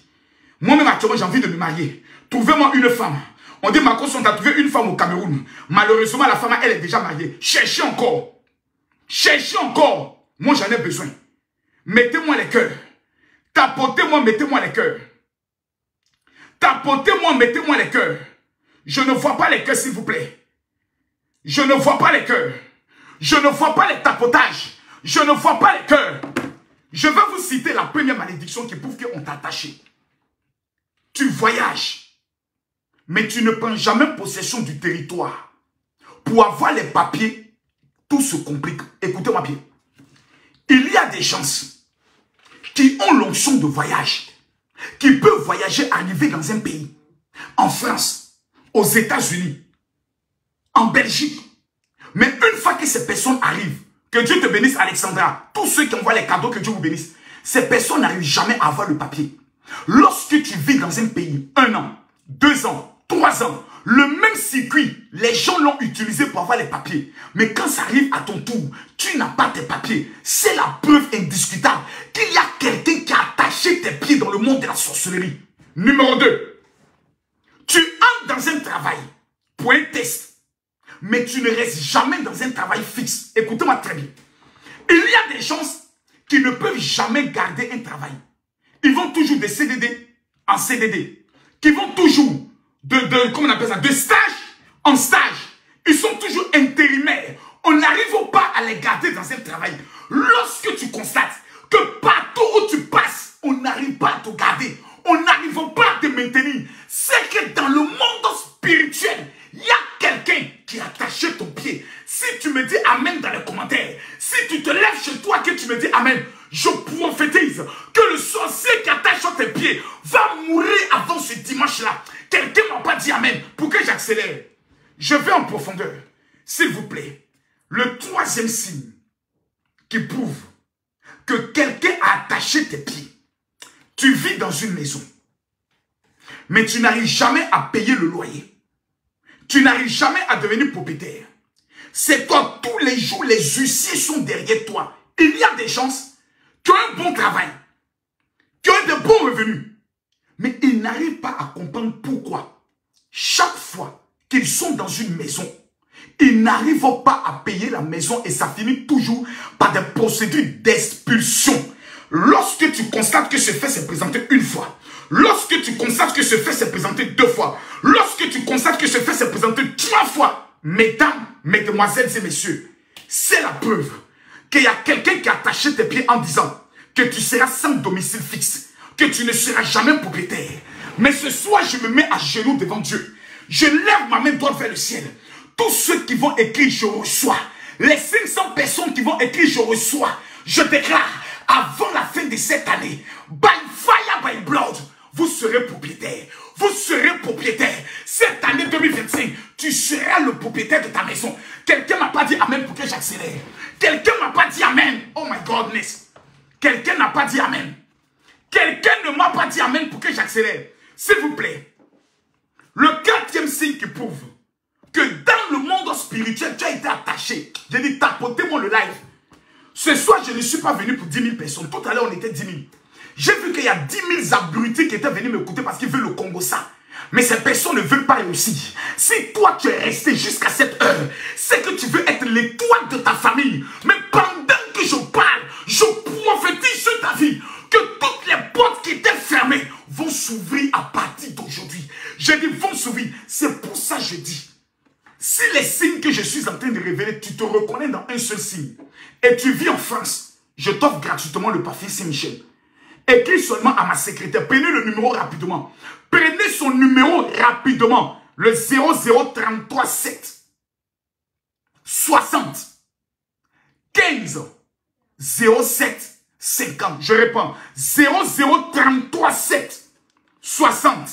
S1: Moi-même, actuellement, j'ai envie de me marier. Trouvez-moi une femme. On dit, Marcos, on a trouvé une femme au Cameroun. Malheureusement, la femme, elle est déjà mariée. Cherchez encore. Cherchez encore. Moi, j'en ai besoin. Mettez-moi les cœurs. Tapotez-moi, mettez-moi les cœurs. Tapotez-moi, mettez-moi les cœurs. Je ne vois pas les cœurs, s'il vous plaît. Je ne vois pas les cœurs. Je ne vois pas les tapotages. Je ne vois pas les cœurs. Je vais vous citer la première malédiction qui prouve qu'on t'a attaché. Tu voyages, mais tu ne prends jamais possession du territoire. Pour avoir les papiers, tout se complique. Écoutez-moi bien. Il y a des gens qui ont l'onction de voyage, qui peuvent voyager, arriver dans un pays, en France, aux États-Unis, en Belgique. Mais une fois que ces personnes arrivent, que Dieu te bénisse, Alexandra, tous ceux qui envoient les cadeaux, que Dieu vous bénisse, ces personnes n'arrivent jamais à avoir le papier. Lorsque tu vis dans un pays, 1 an, 2 ans, 3 ans, le même circuit, les gens l'ont utilisé pour avoir les papiers. Mais quand ça arrive à ton tour, tu n'as pas tes papiers. C'est la preuve indiscutable qu'il y a quelqu'un qui a attaché tes pieds dans le monde de la sorcellerie. Numéro 2. Tu entres dans un travail pour un test. Mais tu ne restes jamais dans un travail fixe. Écoutez-moi très bien. Il y a des gens qui ne peuvent jamais garder un travail. Ils vont toujours de CDD en CDD. Qui vont toujours comment on appelle ça, de stage en stage. Ils sont toujours intérimaires. On n'arrive pas à les garder dans un travail. Lorsque tu constates que partout où tu passes, on n'arrive pas à te garder, on n'arrive pas à te maintenir, c'est que dans le monde spirituel, il y a quelqu'un qui a attaché ton pied. Si tu me dis amen dans les commentaires, si tu te lèves chez toi que tu me dis amen, je prophétise que le sorcier qui attache tes pieds va mourir avant ce dimanche-là. Quelqu'un ne m'a pas dit amen pour que j'accélère. Je vais en profondeur. S'il vous plaît, le 3e signe qui prouve que quelqu'un a attaché tes pieds. Tu vis dans une maison, mais tu n'arrives jamais à payer le loyer. Tu n'arrives jamais à devenir propriétaire. C'est toi, tous les jours, les huissiers sont derrière toi. Il y a des gens qui ont un bon travail, qui ont de bons revenus, mais ils n'arrivent pas à comprendre pourquoi. Chaque fois qu'ils sont dans une maison, ils n'arrivent pas à payer la maison et ça finit toujours par des procédures d'expulsion. Lorsque tu constates que ce fait s'est présenté une fois, lorsque tu constates que ce fait s'est présenté 2 fois, lorsque tu constates que ce fait s'est présenté 3 fois, mesdames, mesdemoiselles et messieurs, c'est la preuve qu'il y a quelqu'un qui a attaché tes pieds en disant que tu seras sans domicile fixe, que tu ne seras jamais propriétaire. Mais ce soir, je me mets à genoux devant Dieu. Je lève ma main droite vers le ciel. Tous ceux qui vont écrire, je reçois. Les 500 personnes qui vont écrire, je reçois. Je déclare, avant la fin de cette année, by fire, by blood, vous serez propriétaire. Vous serez propriétaire. Cette année 2025, tu seras le propriétaire de ta maison. Quelqu'un m'a pas dit amen pour que j'accélère. Quelqu'un m'a pas dit amen. Oh my godness. Quelqu'un n'a pas dit amen. Quelqu'un ne m'a pas dit amen pour que j'accélère. S'il vous plaît. Le 4e signe qui prouve que dans le monde spirituel, tu as été attaché. J'ai dit, tapotez-moi le live. Ce soir, je ne suis pas venu pour 10 000 personnes. Tout à l'heure, on était 10 000. J'ai vu qu'il y a 10 000 abrutis qui étaient venus m'écouter parce qu'ils veulent le Congo ça. Mais ces personnes ne veulent pas réussir. Si toi, tu es resté jusqu'à cette heure, c'est que tu veux être l'étoile de ta famille. Mais pendant que je parle, je prophétise sur ta vie que toutes les portes qui étaient fermées vont s'ouvrir à partir d'aujourd'hui. Je dis vont s'ouvrir. C'est pour ça que je dis. Si les signes que je suis en train de révéler, tu te reconnais dans un seul signe, et tu vis en France, je t'offre gratuitement le parfum Saint-Michel. Écris seulement à ma secrétaire. Prenez le numéro rapidement. Prenez son numéro rapidement. Le 0033 7 60 15 07 50. Je réponds. 0033 7 60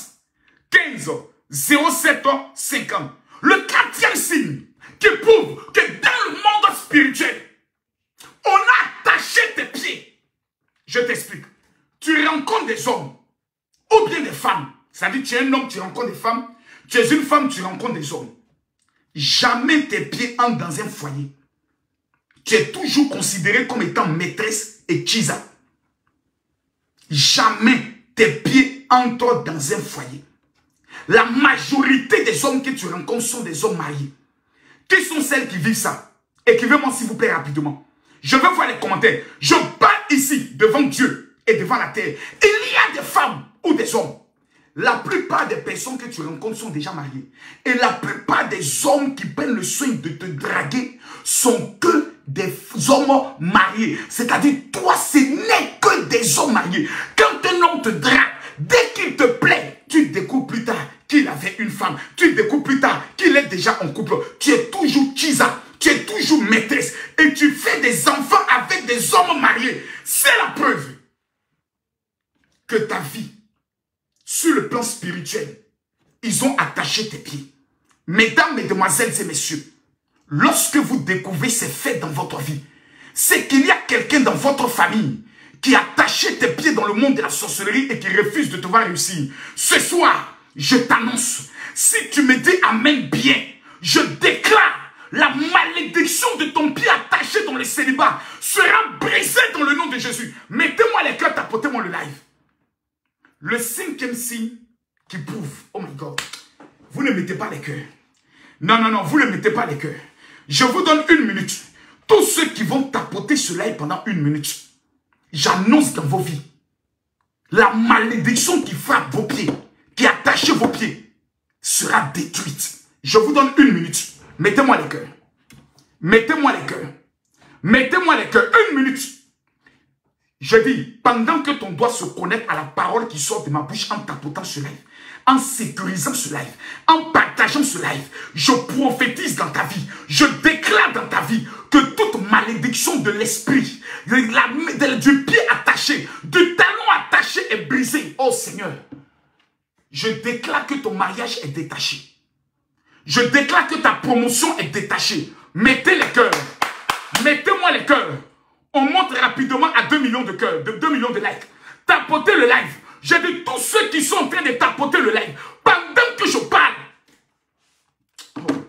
S1: 15 07 50. Le 4e signe qui prouve que dans le monde spirituel, on a attaché tes pieds. Je t'explique. Tu rencontres des hommes ou bien des femmes. Ça veut dire tu es un homme, tu rencontres des femmes. Tu es une femme, tu rencontres des hommes. Jamais tes pieds entrent dans un foyer. Tu es toujours considéré comme étant maîtresse et chisa. Jamais tes pieds entrent dans un foyer. La majorité des hommes que tu rencontres sont des hommes mariés. Qui sont celles qui vivent ça? Écrivez-moi s'il vous plaît rapidement. Je veux voir les commentaires. Je parle ici devant Dieu et devant la terre. Il y a des femmes ou des hommes. La plupart des personnes que tu rencontres sont déjà mariées. Et la plupart des hommes qui prennent le soin de te draguer sont que des hommes mariés. C'est-à-dire, toi, ce n'est que des hommes mariés. Quand un homme te drague, dès qu'il te plaît, tu découvres plus tard qu'il avait une femme. Tu découvres plus tard qu'il est déjà en couple. Tu es toujours chisa. Tu es toujours maîtresse. Et tu fais des enfants avec des hommes mariés. C'est la preuve que ta vie, sur le plan spirituel, ils ont attaché tes pieds. Mesdames, mesdemoiselles et messieurs, lorsque vous découvrez ces faits dans votre vie, c'est qu'il y a quelqu'un dans votre famille qui a attaché tes pieds dans le monde de la sorcellerie et qui refuse de te voir réussir. Ce soir, je t'annonce, si tu me dis amen bien, je déclare la malédiction de ton pied attaché dans le célibat sera brisée dans le nom de Jésus. Mettez-moi les cœurs, tapotez-moi le live. Le 5e signe qui prouve, oh my God, vous ne mettez pas les cœurs. Non, non, non, vous ne mettez pas les cœurs. Je vous donne 1 minute. Tous ceux qui vont tapoter ce live pendant 1 minute, j'annonce dans vos vies, la malédiction qui frappe vos pieds, qui attache vos pieds, sera détruite. Je vous donne 1 minute. Mettez-moi les cœurs. Mettez-moi les cœurs. Mettez-moi les cœurs. 1 minute. Je dis, pendant que ton doigt se connecte à la parole qui sort de ma bouche en tapotant ce live, en sécurisant ce live, en partageant ce live, je prophétise dans ta vie, je déclare dans ta vie que toute malédiction de l'esprit, du pied attaché, du talon attaché est brisée. Oh Seigneur, je déclare que ton mariage est détaché. Je déclare que ta promotion est détachée. Mettez les cœurs. Mettez-moi les cœurs. On monte rapidement à 2 millions de cœurs, de 2 millions de likes. Tapotez le live. J'ai dit tous ceux qui sont en train de tapoter le live, pendant que je parle. Oh.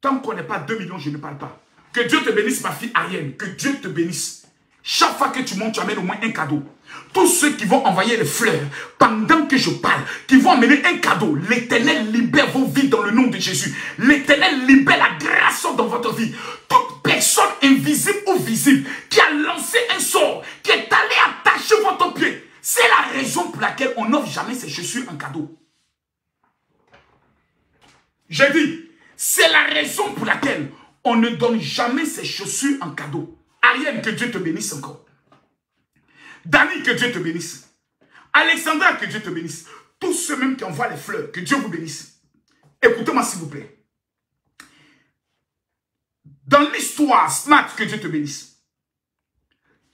S1: Tant qu'on n'est pas 2 millions, je ne parle pas. Que Dieu te bénisse, ma fille Ariane. Que Dieu te bénisse. Chaque fois que tu montes, tu amènes au moins un cadeau. Tous ceux qui vont envoyer les fleurs, pendant que je parle, qui vont amener un cadeau, l'Éternel libère vos vies dans le nom de Jésus. L'Éternel libère la grâce dans votre vie. Toute personne invisible ou visible qui a lancé un sort, qui est allé attacher votre pied, c'est la raison pour laquelle on n'offre jamais ses chaussures en cadeau. J'ai dit, c'est la raison pour laquelle on ne donne jamais ses chaussures en cadeau. Ariane, que Dieu te bénisse encore. Dani, que Dieu te bénisse. Alexandra, que Dieu te bénisse. Tous ceux même qui envoient les fleurs, que Dieu vous bénisse. Écoutez-moi s'il vous plaît. Dans l'histoire, Smart, que Dieu te bénisse.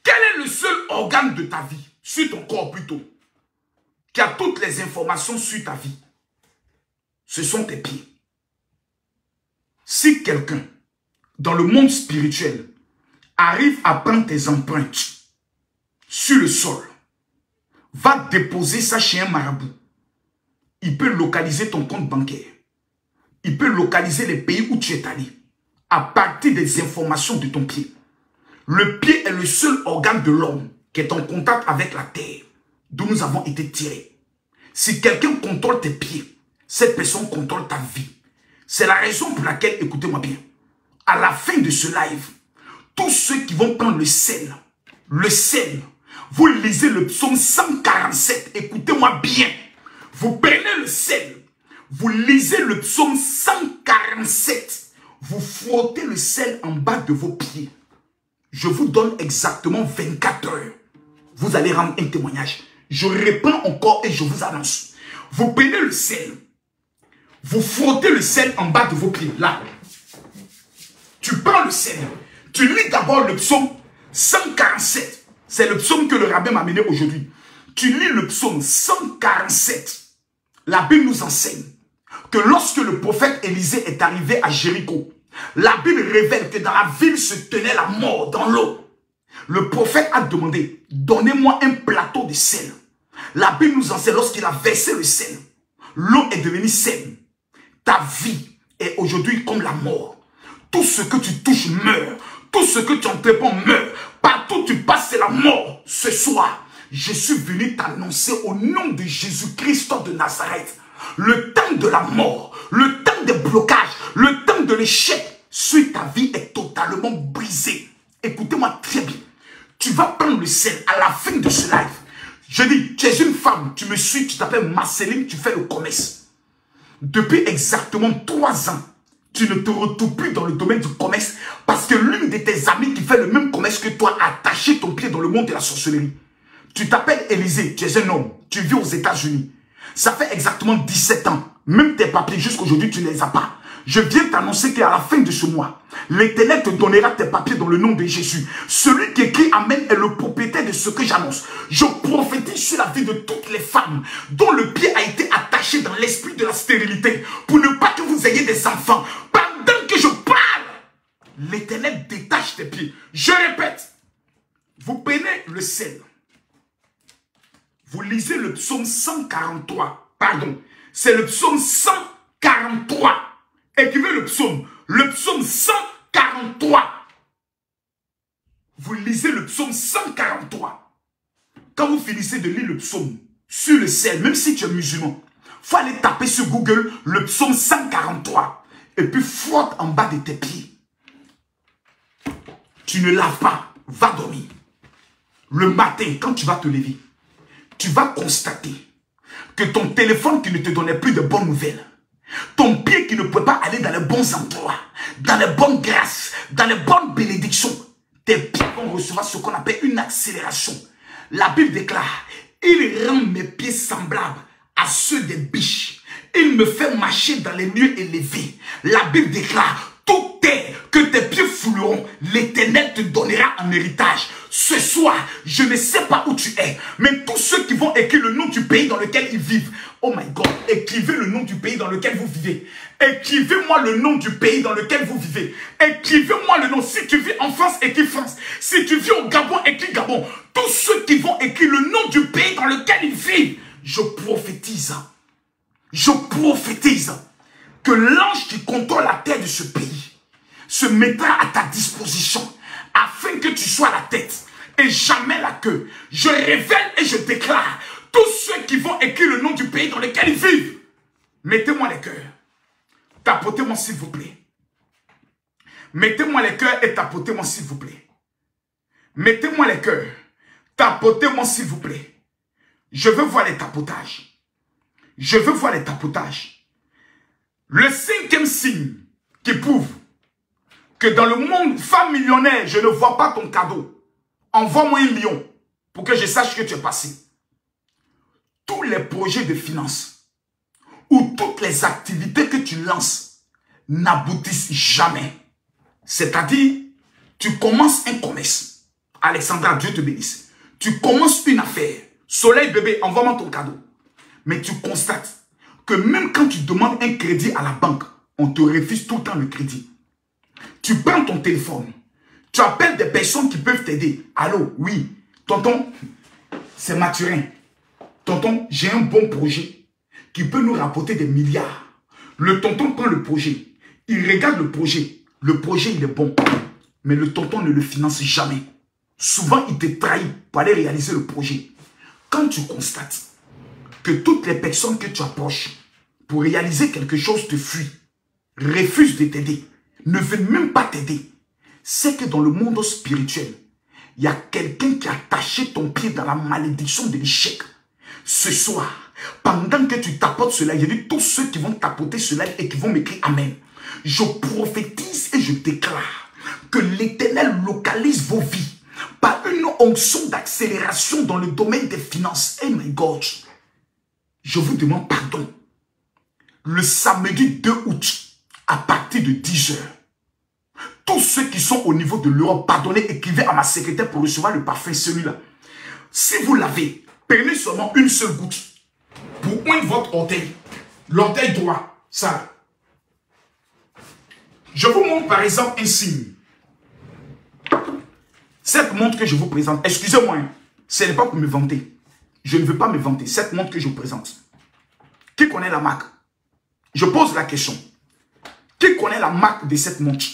S1: Quel est le seul organe de ta vie, sur ton corps plutôt, qui a toutes les informations sur ta vie? Ce sont tes pieds. Si quelqu'un, dans le monde spirituel, arrive à prendre tes empreintes sur le sol, va déposer ça chez un marabout, il peut localiser ton compte bancaire. Il peut localiser les pays où tu es allé à partir des informations de ton pied. Le pied est le seul organe de l'homme qui est en contact avec la terre, d'où nous avons été tirés. Si quelqu'un contrôle tes pieds, cette personne contrôle ta vie. C'est la raison pour laquelle, écoutez-moi bien, à la fin de ce live, tous ceux qui vont prendre le sel, vous lisez le psaume 147, écoutez-moi bien, vous prenez le sel, vous lisez le psaume 147, vous frottez le sel en bas de vos pieds. Je vous donne exactement 24 heures. Vous allez rendre un témoignage. Je réponds encore et je vous annonce. Vous prenez le sel, vous frottez le sel en bas de vos pieds, là. Tu prends le sel, tu lis d'abord le psaume 147. C'est le psaume que le rabbin m'a amené aujourd'hui. Tu lis le psaume 147. La Bible nous enseigne que lorsque le prophète Élisée est arrivé à Jéricho, la Bible révèle que dans la ville se tenait la mort dans l'eau. Le prophète a demandé, donnez-moi un plateau de sel. La Bible nous enseigne, lorsqu'il a versé le sel, l'eau est devenue saine. Ta vie est aujourd'hui comme la mort. Tout ce que tu touches meurt. Tout ce que tu entreprends meurt. Partout où tu passes, c'est la mort. Ce soir, je suis venu t'annoncer au nom de Jésus-Christ de Nazareth. Le temps de la mort, le temps des blocages, le temps de l'échec sur ta vie est totalement brisé. Écoutez-moi très bien. Tu vas prendre le sel à la fin de ce live. Je dis, tu es une femme, tu me suis, tu t'appelles Marceline, tu fais le commerce. Depuis exactement 3 ans, tu ne te retrouves plus dans le domaine du commerce parce que l'une de tes amies qui fait le même commerce que toi a attaché ton pied dans le monde de la sorcellerie. Tu t'appelles Élisée, tu es un homme, tu vis aux États-Unis. Ça fait exactement 17 ans. Même tes papiers, jusqu'aujourd'hui, tu ne les as pas. Je viens t'annoncer qu'à la fin de ce mois, l'Éternel te donnera tes papiers dans le nom de Jésus. Celui qui écrit Amen est le propriétaire de ce que j'annonce. Je prophétise sur la vie de toutes les femmes dont le pied a été attaché dans l'esprit de la stérilité pour ne pas que vous ayez des enfants. Pendant que je parle, l'Éternel détache tes pieds. Je répète, vous prenez le sel. Vous lisez le psaume 143. Pardon, c'est le psaume 143. Écrivez le psaume 143. Vous lisez le psaume 143. Quand vous finissez de lire le psaume sur le sel, même si tu es musulman, il faut aller taper sur Google le psaume 143 et puis frotte en bas de tes pieds. Tu ne laves pas, va dormir. Le matin, quand tu vas te lever, tu vas constater que ton téléphone qui ne te donnait plus de bonnes nouvelles, ton pied qui ne peut pas aller dans les bons endroits, dans les bonnes grâces, dans les bonnes bénédictions, tes pieds vont recevoir ce qu'on appelle une accélération. La Bible déclare, il rend mes pieds semblables à ceux des biches. Il me fait marcher dans les lieux élevés. La Bible déclare, toute terre que tes pieds fouleront, l'Éternel te donnera en héritage. Ce soir, je ne sais pas où tu es, mais tous ceux qui vont écrire le nom du pays dans lequel ils vivent, oh my God, écrivez le nom du pays dans lequel vous vivez. Écrivez-moi le nom du pays dans lequel vous vivez. Écrivez-moi le nom. Si tu vis en France, écris France. Si tu vis au Gabon, écris Gabon. Tous ceux qui vont écrire le nom du pays dans lequel ils vivent, je prophétise que l'ange qui contrôle la terre de ce pays se mettra à ta disposition afin que tu sois la tête et jamais la queue. Je révèle et je déclare, tous ceux qui vont écrire le nom du pays dans lequel ils vivent, mettez-moi les cœurs. Tapotez-moi s'il vous plaît. Mettez-moi les cœurs et tapotez-moi s'il vous plaît. Mettez-moi les cœurs. Tapotez-moi s'il vous plaît. Je veux voir les tapotages. Je veux voir les tapotages. Le 5e signe qui prouve que dans le monde femme millionnaire, je ne vois pas ton cadeau. Envoie-moi un lion pour que je sache que tu es passé. Tous les projets de finances ou toutes les activités que tu lances n'aboutissent jamais. C'est-à-dire, tu commences un commerce Alexandra, Dieu te bénisse. Tu commences une affaire. Soleil bébé, envoie-moi ton cadeau. Mais tu constates que même quand tu demandes un crédit à la banque, on te refuse tout le temps le crédit. Tu prends ton téléphone. Tu appelles des personnes qui peuvent t'aider. Allô, oui. Tonton, c'est Mathurin. Tonton, j'ai un bon projet qui peut nous rapporter des milliards. Le tonton prend le projet. Il regarde le projet. Le projet, il est bon. Mais le tonton ne le finance jamais. Souvent, il te trahit pour aller réaliser le projet. Quand tu constates que toutes les personnes que tu approches pour réaliser quelque chose te fuient, refusent de t'aider, ne veulent même pas t'aider, c'est que dans le monde spirituel, il y a quelqu'un qui a attaché ton pied dans la malédiction de l'échec. Ce soir, pendant que tu tapotes cela, il y a tous ceux qui vont tapoter cela et qui vont m'écrire Amen. Je prophétise et je déclare que l'Éternel localise vos vies par une onction d'accélération dans le domaine des finances. Oh my God, je vous demande pardon. Le samedi 2 août, à partir de 10 h, tous ceux qui sont au niveau de l'Europe, pardonnez, écrivez à ma secrétaire pour recevoir le parfum, celui-là. Si vous l'avez, prenez seulement une seule goutte pour oindre votre orteil. L'orteil droit, ça. Je vous montre par exemple un signe. Cette montre que je vous présente, excusez-moi, hein, ce n'est pas pour me vanter. Je ne veux pas me vanter. Cette montre que je vous présente. Qui connaît la marque? Je pose la question. Qui connaît la marque de cette montre?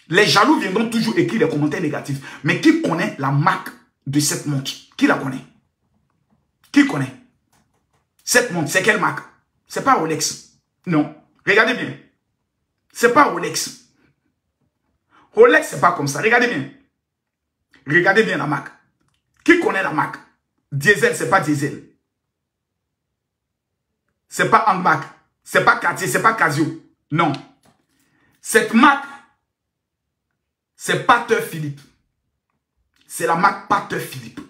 S1: Les jaloux viendront toujours écrire des commentaires négatifs. Mais qui connaît la marque de cette montre? Qui la connaît? Qui connaît? Cette montre, c'est quelle marque? C'est pas Rolex. Non. Regardez bien. C'est pas Rolex. Rolex, c'est pas comme ça. Regardez bien. Regardez bien la marque. Qui connaît la marque? Diesel, c'est pas Diesel. C'est pas Handmark. C'est pas Cartier, c'est pas Casio. Non. Cette marque, c'est Pater Philippe. C'est la marque Pater Philippe.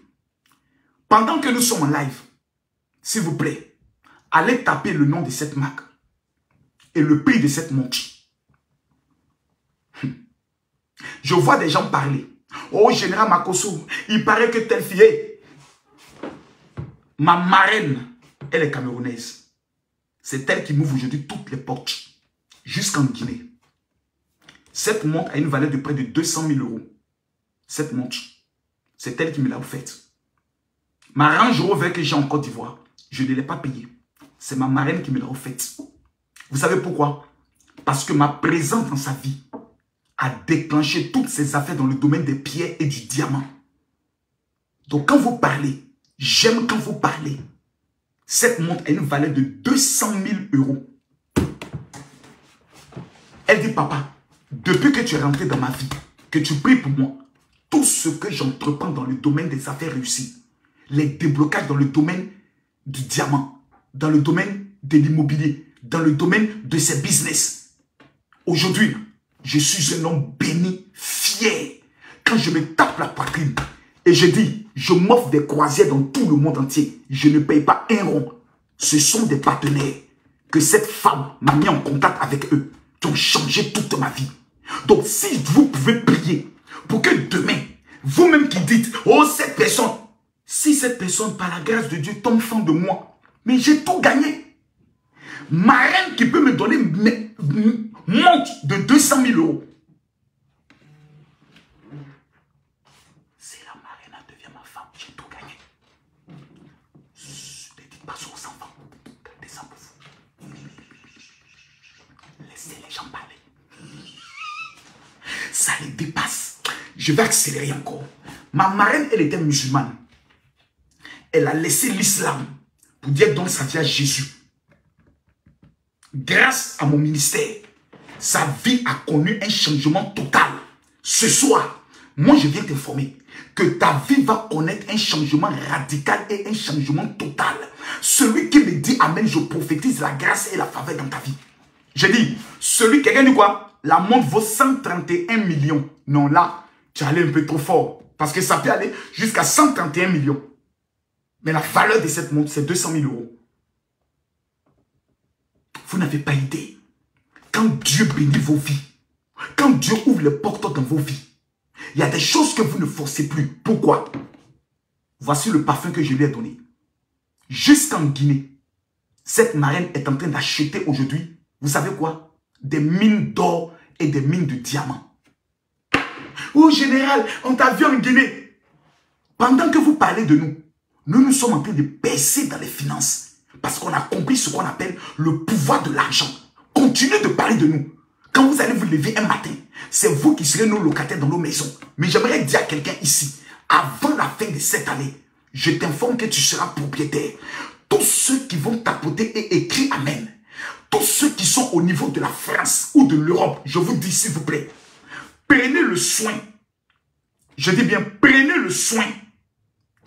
S1: Pendant que nous sommes en live, s'il vous plaît, allez taper le nom de cette marque et le prix de cette montre. Je vois des gens parler. Oh, Général Makosso, il paraît que telle fille est. Ma marraine, elle est camerounaise. C'est elle qui m'ouvre aujourd'hui toutes les portes, jusqu'en Guinée. Cette montre a une valeur de près de 200 000 €. Cette montre, c'est elle qui me l'a offerte. Ma Range Rover que j'ai en Côte d'Ivoire, je ne l'ai pas payée. C'est ma marraine qui me l'a offerte. Vous savez pourquoi? Parce que ma présence dans sa vie a déclenché toutes ces affaires dans le domaine des pierres et du diamant. Donc quand vous parlez, j'aime quand vous parlez. Cette montre a une valeur de 200 000 €. Elle dit, papa, depuis que tu es rentré dans ma vie, que tu pries pour moi, tout ce que j'entreprends dans le domaine des affaires réussies, les déblocages dans le domaine du diamant, dans le domaine de l'immobilier, dans le domaine de ses business. Aujourd'hui, je suis un homme béni, fier. Quand je me tape la poitrine et je dis, je m'offre des croisières dans tout le monde entier, je ne paye pas un rond. Ce sont des partenaires que cette femme m'a mis en contact avec eux, qui ont changé toute ma vie. Donc si vous pouvez prier pour que demain, vous-même qui dites, oh cette personne, si cette personne par la grâce de Dieu tombe fan de moi, mais j'ai tout gagné. Ma reine qui peut me donner montre de 200 000 €. Si la marraine devient ma femme, j'ai tout gagné. Ne dites pas ça aux enfants. Gardez ça pour vous. Laissez les gens parler. Ça les dépasse. Je vais accélérer encore. Ma marraine, elle était musulmane. Elle a laissé l'islam pour dire donc sa vie à Jésus. Grâce à mon ministère, sa vie a connu un changement total. Ce soir, moi je viens t'informer que ta vie va connaître un changement radical et un changement total. Celui qui me dit Amen, je prophétise la grâce et la faveur dans ta vie. Je dis, quelqu'un dit quoi? La montre vaut 131 millions. Non, là, tu es allé un peu trop fort. Parce que ça peut aller jusqu'à 131 millions. Mais la valeur de cette montre, c'est 200 000 €. Vous n'avez pas idée. Quand Dieu bénit vos vies, quand Dieu ouvre les portes dans vos vies, Il y a des choses que vous ne forcez plus. Pourquoi? Voici le parfum que je lui ai donné. Jusqu'en Guinée, cette marraine est en train d'acheter aujourd'hui, vous savez quoi? Des mines d'or et des mines de diamants. Oh général, on t'a vu en Guinée. Pendant que vous parlez de nous, nous sommes en train de baisser dans les finances. Parce qu'on a compris ce qu'on appelle le pouvoir de l'argent. Continuez de parler de nous. Quand vous allez vous lever un matin, c'est vous qui serez nos locataires dans nos maisons. Mais j'aimerais dire à quelqu'un ici, avant la fin de cette année, je t'informe que tu seras propriétaire. Tous ceux qui vont tapoter et écrire Amen, tous ceux qui sont au niveau de la France ou de l'Europe, je vous dis s'il vous plaît, prenez le soin, je dis bien prenez le soin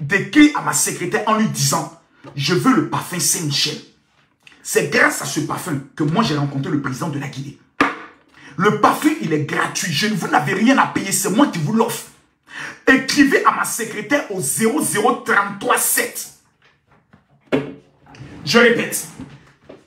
S1: d'écrire à ma secrétaire en lui disant, je veux le parfum Saint-Michel. C'est grâce à ce parfum que moi j'ai rencontré le président de la Guinée. Le parfum, il est gratuit. Vous n'avez rien à payer. C'est moi qui vous l'offre. Écrivez à ma secrétaire au 00337. Je répète.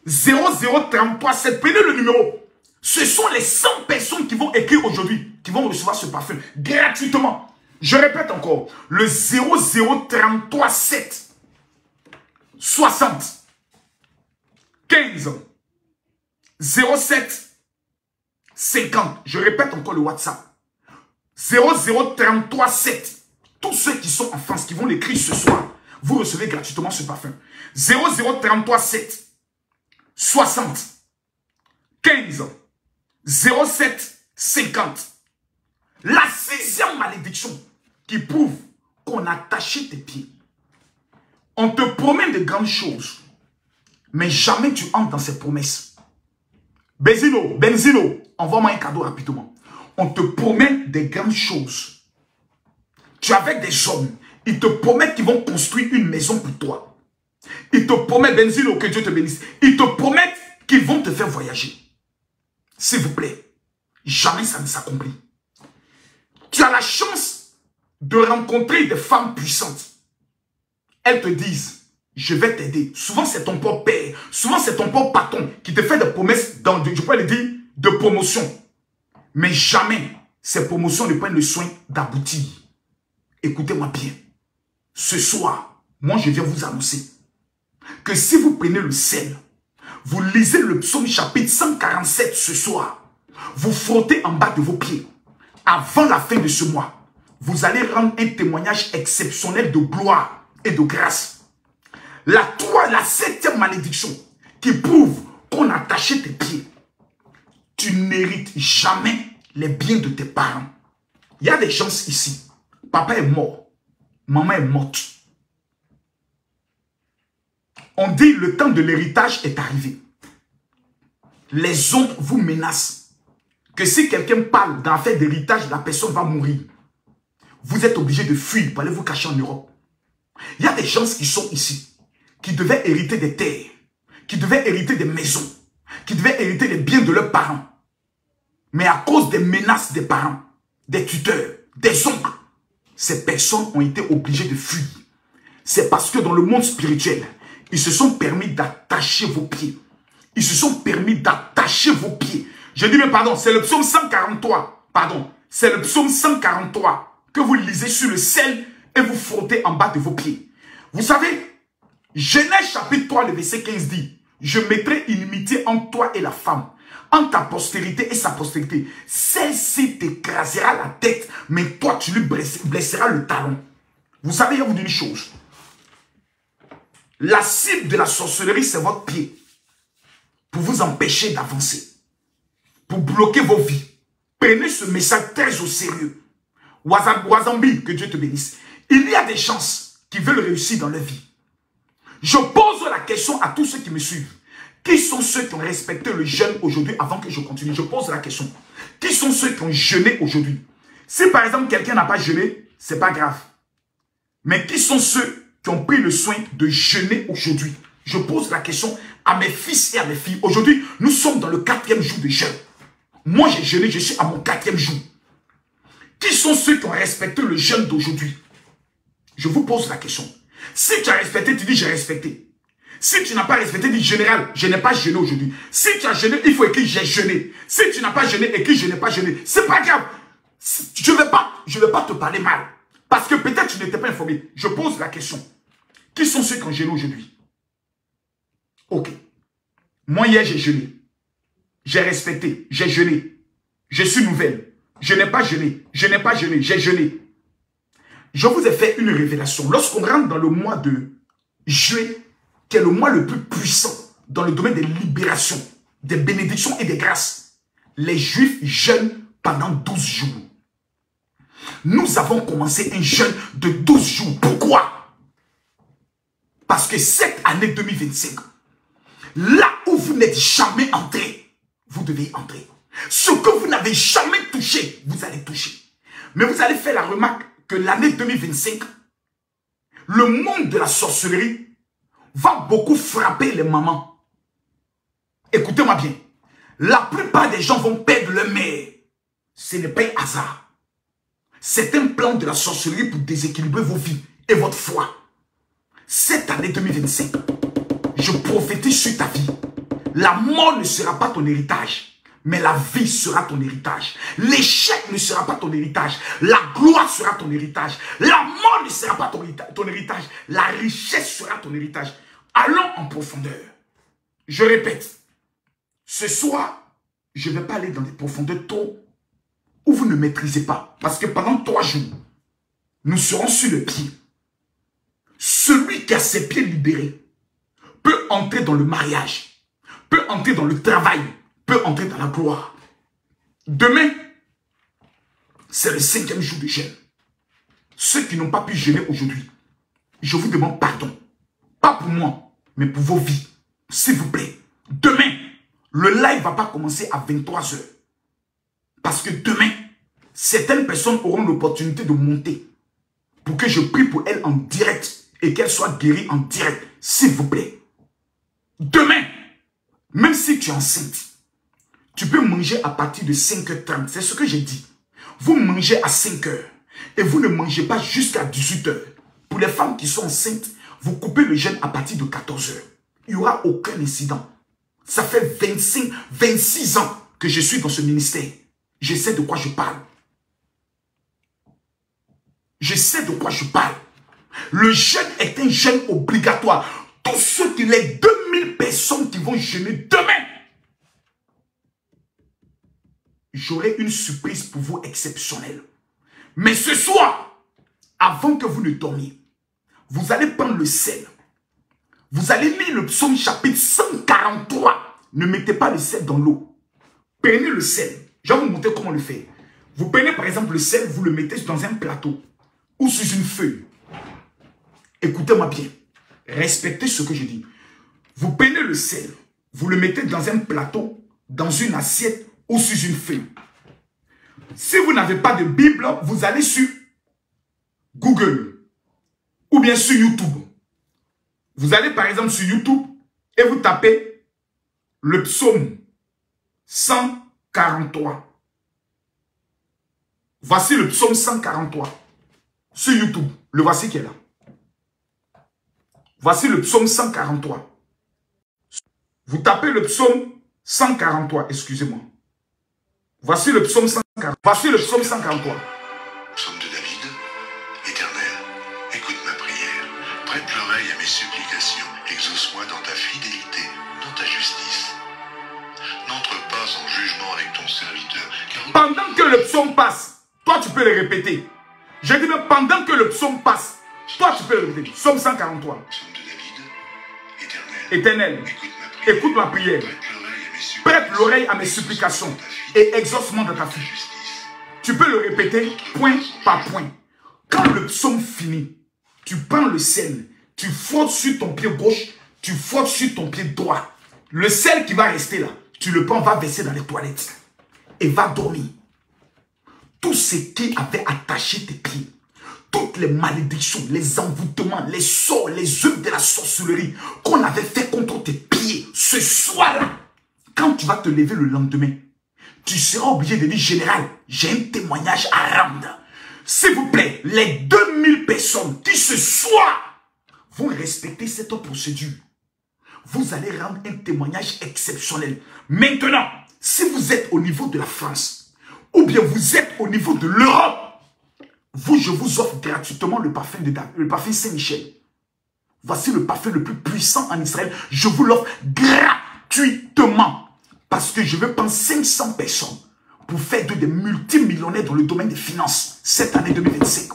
S1: 00337. Prenez le numéro. Ce sont les 100 personnes qui vont écrire aujourd'hui, qui vont recevoir ce parfum gratuitement. Je répète encore. Le 00337. 60. 15. 07. 50. Je répète encore le WhatsApp. 00337. Tous ceux qui sont en France, qui vont l'écrire ce soir, vous recevez gratuitement ce parfum. 00337. 60. 15. 07. 50. La 6e malédiction qui prouve qu'on a taché tes pieds. On te promet de grandes choses, mais jamais tu entres dans ces promesses. Benzino, envoie-moi un cadeau rapidement. On te promet des grandes choses. Tu es avec des hommes. Ils te promettent qu'ils vont construire une maison pour toi. Ils te promettent, Benzino, que Dieu te bénisse. Ils te promettent qu'ils vont te faire voyager. S'il vous plaît, jamais ça ne s'accomplit. Tu as la chance de rencontrer des femmes puissantes. Elles te disent, je vais t'aider. Souvent, c'est ton propre père. Souvent, c'est ton propre patron qui te fait des promesses, je pourrais le dire, de promotion. Mais jamais ces promotions ne prennent le soin d'aboutir. Écoutez-moi bien. Ce soir, moi, je viens vous annoncer que si vous prenez le sel, vous lisez le psaume chapitre 147 ce soir, vous frottez en bas de vos pieds, avant la fin de ce mois, vous allez rendre un témoignage exceptionnel de gloire et de grâce. La 7e malédiction qui prouve qu'on a taché tes pieds. Tu n'hérites jamais les biens de tes parents. Il y a des gens ici. Papa est mort. Maman est morte. On dit le temps de l'héritage est arrivé. Les oncles vous menacent que si quelqu'un parle d'un fait d'héritage, la personne va mourir. Vous êtes obligé de fuir pour aller vous cacher en Europe. Il y a des gens qui sont ici, qui devaient hériter des terres, qui devaient hériter des maisons, qui devaient hériter les biens de leurs parents. Mais à cause des menaces des parents, des tuteurs, des oncles, ces personnes ont été obligées de fuir. C'est parce que dans le monde spirituel, ils se sont permis d'attacher vos pieds. Ils se sont permis d'attacher vos pieds. Je dis, mais pardon, c'est le psaume 143. Pardon, c'est le psaume 143 que vous lisez sur le sel et vous frottez en bas de vos pieds. Vous savez, Genèse chapitre 3, le verset 15 dit, je mettrai inimitié entre toi et la femme, entre ta postérité et sa postérité. Celle-ci t'écrasera la tête, mais toi tu lui blesseras le talon. Vous savez, je vais vous dire une chose. La cible de la sorcellerie, c'est votre pied. Pour vous empêcher d'avancer. Pour bloquer vos vies. Prenez ce message très au sérieux. Wazambi, que Dieu te bénisse. Il y a des chances qui veulent réussir dans leur vie. Je pose la question à tous ceux qui me suivent. Qui sont ceux qui ont respecté le jeûne aujourd'hui avant que je continue? Je pose la question. Qui sont ceux qui ont jeûné aujourd'hui? Si par exemple quelqu'un n'a pas jeûné, c'est pas grave. Mais qui sont ceux qui ont pris le soin de jeûner aujourd'hui? Je pose la question à mes fils et à mes filles. Aujourd'hui, nous sommes dans le 4e jour de jeûne. Moi, j'ai jeûné, je suis à mon 4e jour. Qui sont ceux qui ont respecté le jeûne d'aujourd'hui? Je vous pose la question. Si tu as respecté, tu dis j'ai respecté. Si tu n'as pas respecté, dis général, je n'ai pas jeûné aujourd'hui. Si tu as jeûné, il faut écrire j'ai jeûné. Si tu n'as pas jeûné, écris je n'ai pas jeûné. C'est pas grave. Je ne vais pas te parler mal. Parce que peut-être tu n'étais pas informé. Je pose la question. Qui sont ceux qui ont jeûné aujourd'hui? Ok. Moi, hier, j'ai jeûné. J'ai respecté. J'ai jeûné. Je suis nouvelle. Je n'ai pas jeûné. Je n'ai pas jeûné. J'ai jeûné. Je vous ai fait une révélation. Lorsqu'on rentre dans le mois de juillet, qui est le mois le plus puissant dans le domaine des libérations, des bénédictions et des grâces, les Juifs jeûnent pendant 12 jours. Nous avons commencé un jeûne de 12 jours. Pourquoi? Parce que cette année 2025, là où vous n'êtes jamais entré, vous devez entrer. Ce que vous n'avez jamais touché, vous allez toucher. Mais vous allez faire la remarque que l'année 2025, le monde de la sorcellerie va beaucoup frapper les mamans. Écoutez-moi bien. La plupart des gens vont perdre leur mère. Ce n'est pas un hasard. C'est un plan de la sorcellerie pour déséquilibrer vos vies et votre foi. Cette année 2025, je prophétise sur ta vie. La mort ne sera pas ton héritage, mais la vie sera ton héritage. L'échec ne sera pas ton héritage. La gloire sera ton héritage. La mort ne sera pas ton héritage. La richesse sera ton héritage. Allons en profondeur. Je répète, ce soir, je ne vais pas aller dans des profondeurs trop où vous ne maîtrisez pas. Parce que pendant 3 jours, nous serons sur le pied. Celui qui a ses pieds libérés peut entrer dans le mariage, peut entrer dans le travail, peut entrer dans la gloire. Demain, c'est le 5e jour de jeûne. Ceux qui n'ont pas pu jeûner aujourd'hui, je vous demande pardon. Pas pour moi, mais pour vos vies. S'il vous plaît. Demain, le live ne va pas commencer à 23 h. Parce que demain, certaines personnes auront l'opportunité de monter pour que je prie pour elles en direct et qu'elles soient guéries en direct. S'il vous plaît. Demain, même si tu es enceinte, tu peux manger à partir de 5h30. C'est ce que j'ai dit. Vous mangez à 5h et vous ne mangez pas jusqu'à 18h. Pour les femmes qui sont enceintes, vous coupez le jeûne à partir de 14h. Il n'y aura aucun incident. Ça fait 26 ans que je suis dans ce ministère. Je sais de quoi je parle. Je sais de quoi je parle. Le jeûne est un jeûne obligatoire. Tous ceux qui, les 2000 personnes qui vont jeûner demain, j'aurai une surprise pour vous exceptionnelle. Mais ce soir, avant que vous ne dormiez, vous allez prendre le sel. Vous allez lire le psaume chapitre 143. Ne mettez pas le sel dans l'eau. Prenez le sel. Je vais vous montrer comment le faire. Vous prenez par exemple le sel, vous le mettez dans un plateau ou sur une feuille. Écoutez-moi bien. Respectez ce que je dis. Vous prenez le sel, vous le mettez dans un plateau, dans une assiette ou sur une feuille. Si vous n'avez pas de Bible, vous allez sur Google ou bien sur YouTube. Vous allez par exemple sur YouTube et vous tapez le psaume 143. Voici le psaume 143 sur YouTube. Le voici qui est là. Voici le psaume 143. Vous tapez le psaume 143, excusez-moi. Voici le psaume 143. Voici le psaume 143.
S4: Psaume de David. Éternel, écoute ma prière. Prête l'oreille à mes supplications. Exauce-moi dans ta fidélité, dans ta justice. N'entre pas en jugement avec ton serviteur. Car...
S1: Pendant que le psaume passe, toi tu peux le répéter. Je dis même pendant que le psaume passe, toi tu peux le répéter. Psaume 143.
S4: Psaume de David.
S1: Éternel, écoute ma prière. Prête l'oreille à mes supplications et exauce-moi dans ta justice. Tu peux le répéter point par point. Quand le psaume finit, tu prends le sel, tu frottes sur ton pied gauche, tu frottes sur ton pied droit. Le sel qui va rester là, tu le prends, va verser dans les toilettes et va dormir. Tout ce qui avait attaché tes pieds, toutes les malédictions, les envoûtements, les sorts, les œuvres de la sorcellerie qu'on avait fait contre tes pieds, ce soir-là, quand tu vas te lever le lendemain, tu seras obligé de dire, général, j'ai un témoignage à rendre. S'il vous plaît, les 2000 personnes qui ce soir vont respecter cette procédure, vous allez rendre un témoignage exceptionnel. Maintenant, si vous êtes au niveau de la France, ou bien vous êtes au niveau de l'Europe, vous, je vous offre gratuitement le parfum Saint-Michel. Voici le parfum le plus puissant en Israël. Je vous l'offre gratuitement. Parce que je veux prendre 500 personnes pour faire des multimillionnaires dans le domaine des finances cette année 2025.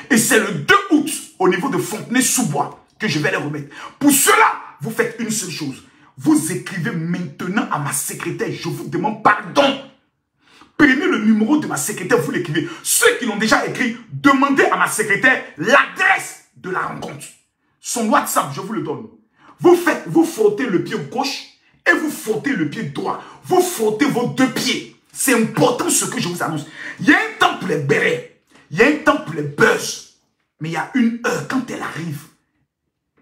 S1: Et c'est le 2 août au niveau de Fontenay-sous-Bois que je vais les remettre. Pour cela, vous faites une seule chose. Vous écrivez maintenant à ma secrétaire. Je vous demande pardon. Prenez le numéro de ma secrétaire, vous l'écrivez. Ceux qui l'ont déjà écrit, demandez à ma secrétaire l'adresse de la rencontre. Son WhatsApp, je vous le donne. Vous frottez le pied gauche et vous frottez le pied droit. Vous frottez vos deux pieds. C'est important ce que je vous annonce. Il y a un temps pour les bérets. Il y a un temps pour les buzz. Mais il y a une heure quand elle arrive.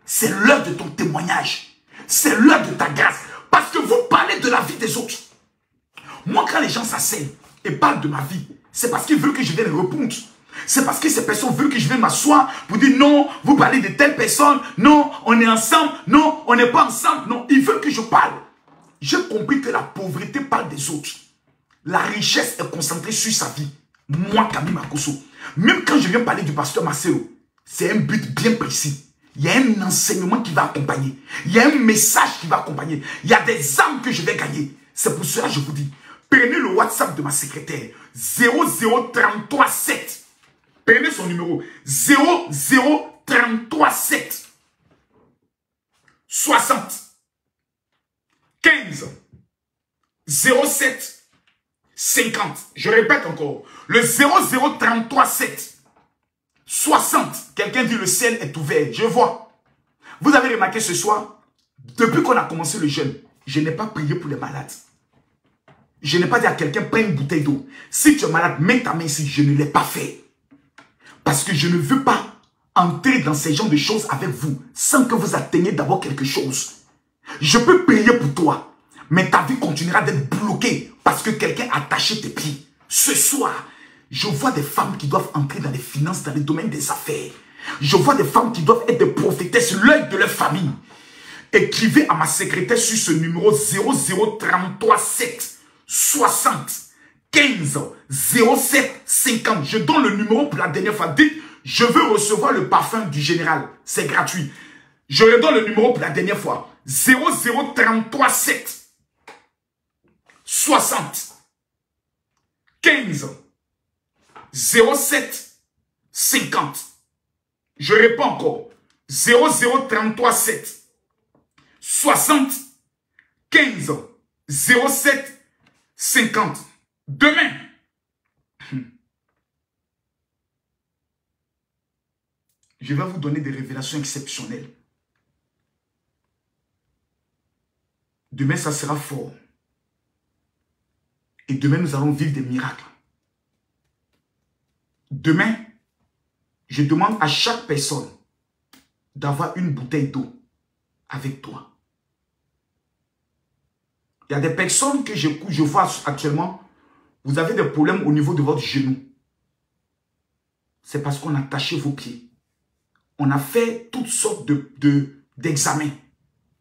S1: C'est l'heure de ton témoignage. C'est l'heure de ta grâce. Parce que vous parlez de la vie des autres. Moi, quand les gens s'asseyent et parlent de ma vie, c'est parce qu'ils veulent que je vienne répondre. C'est parce que ces personnes veulent que je vienne m'asseoir pour dire non, vous parlez de telle personne, non, on est ensemble, non, on n'est pas ensemble, non, ils veulent que je parle. J'ai compris que la pauvreté parle des autres. La richesse est concentrée sur sa vie. Moi, Camille Makosso, même quand je viens parler du pasteur Marcelo, c'est un but bien précis. Il y a un enseignement qui va accompagner. Il y a un message qui va accompagner. Il y a des âmes que je vais gagner. C'est pour cela que je vous dis, prenez le WhatsApp de ma secrétaire, 00337. Prenez son numéro, 00337 60 15 07 50. Je répète encore, le 00337 60. Quelqu'un dit le ciel est ouvert. Je vois. Vous avez remarqué ce soir, depuis qu'on a commencé le jeûne, je n'ai pas prié pour les malades. Je n'ai pas dit à quelqu'un, prends une bouteille d'eau. Si tu es malade, mets ta main ici. Je ne l'ai pas fait. Parce que je ne veux pas entrer dans ces genres de choses avec vous sans que vous atteigniez d'abord quelque chose. Je peux prier pour toi, mais ta vie continuera d'être bloquée parce que quelqu'un a attaché tes pieds. Ce soir, je vois des femmes qui doivent entrer dans les finances, dans le domaine des affaires. Je vois des femmes qui doivent être des prophétesses, l'œil de leur famille. Écrivez à ma secrétaire sur ce numéro 00337 60 15 07 50. Je donne le numéro pour la dernière fois. Dites, je veux recevoir le parfum du général. C'est gratuit. Je redonne le numéro pour la dernière fois. 00337 60 15 07 50. Je réponds encore. 00337 60 15 07 50. Demain, je vais vous donner des révélations exceptionnelles. Demain, ça sera fort. Et demain, nous allons vivre des miracles. Demain, je demande à chaque personne d'avoir une bouteille d'eau avec toi. Il y a des personnes que je vois actuellement, vous avez des problèmes au niveau de votre genou. C'est parce qu'on a taché vos pieds. On a fait toutes sortes d'examens.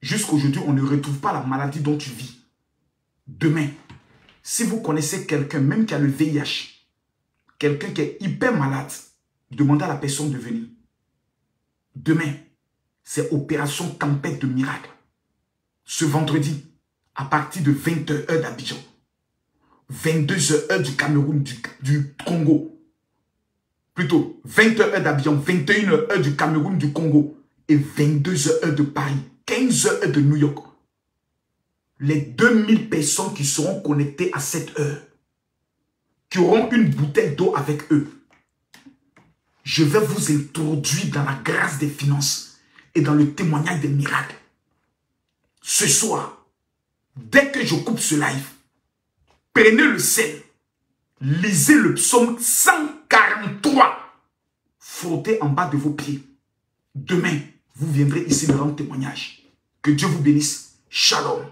S1: Jusqu'aujourd'hui, on ne retrouve pas la maladie dont tu vis. Demain, si vous connaissez quelqu'un, même qui a le VIH, quelqu'un qui est hyper malade, demandez à la personne de venir. Demain, c'est opération tempête de miracle. Ce vendredi, à partir de 20h heure d'Abidjan, 22h heure du Cameroun, du Congo. Plutôt, 20h heure d'Abidjan, 21h heure du Cameroun, du Congo. Et 22h heure de Paris, 15h heure de New York. Les 2000 personnes qui seront connectées à cette heure, qui auront une bouteille d'eau avec eux, je vais vous introduire dans la grâce des finances et dans le témoignage des miracles. Ce soir, dès que je coupe ce live, prenez le sel, lisez le psaume 143, frottez en bas de vos pieds. Demain, vous viendrez ici me rendre témoignage. Que Dieu vous bénisse. Shalom.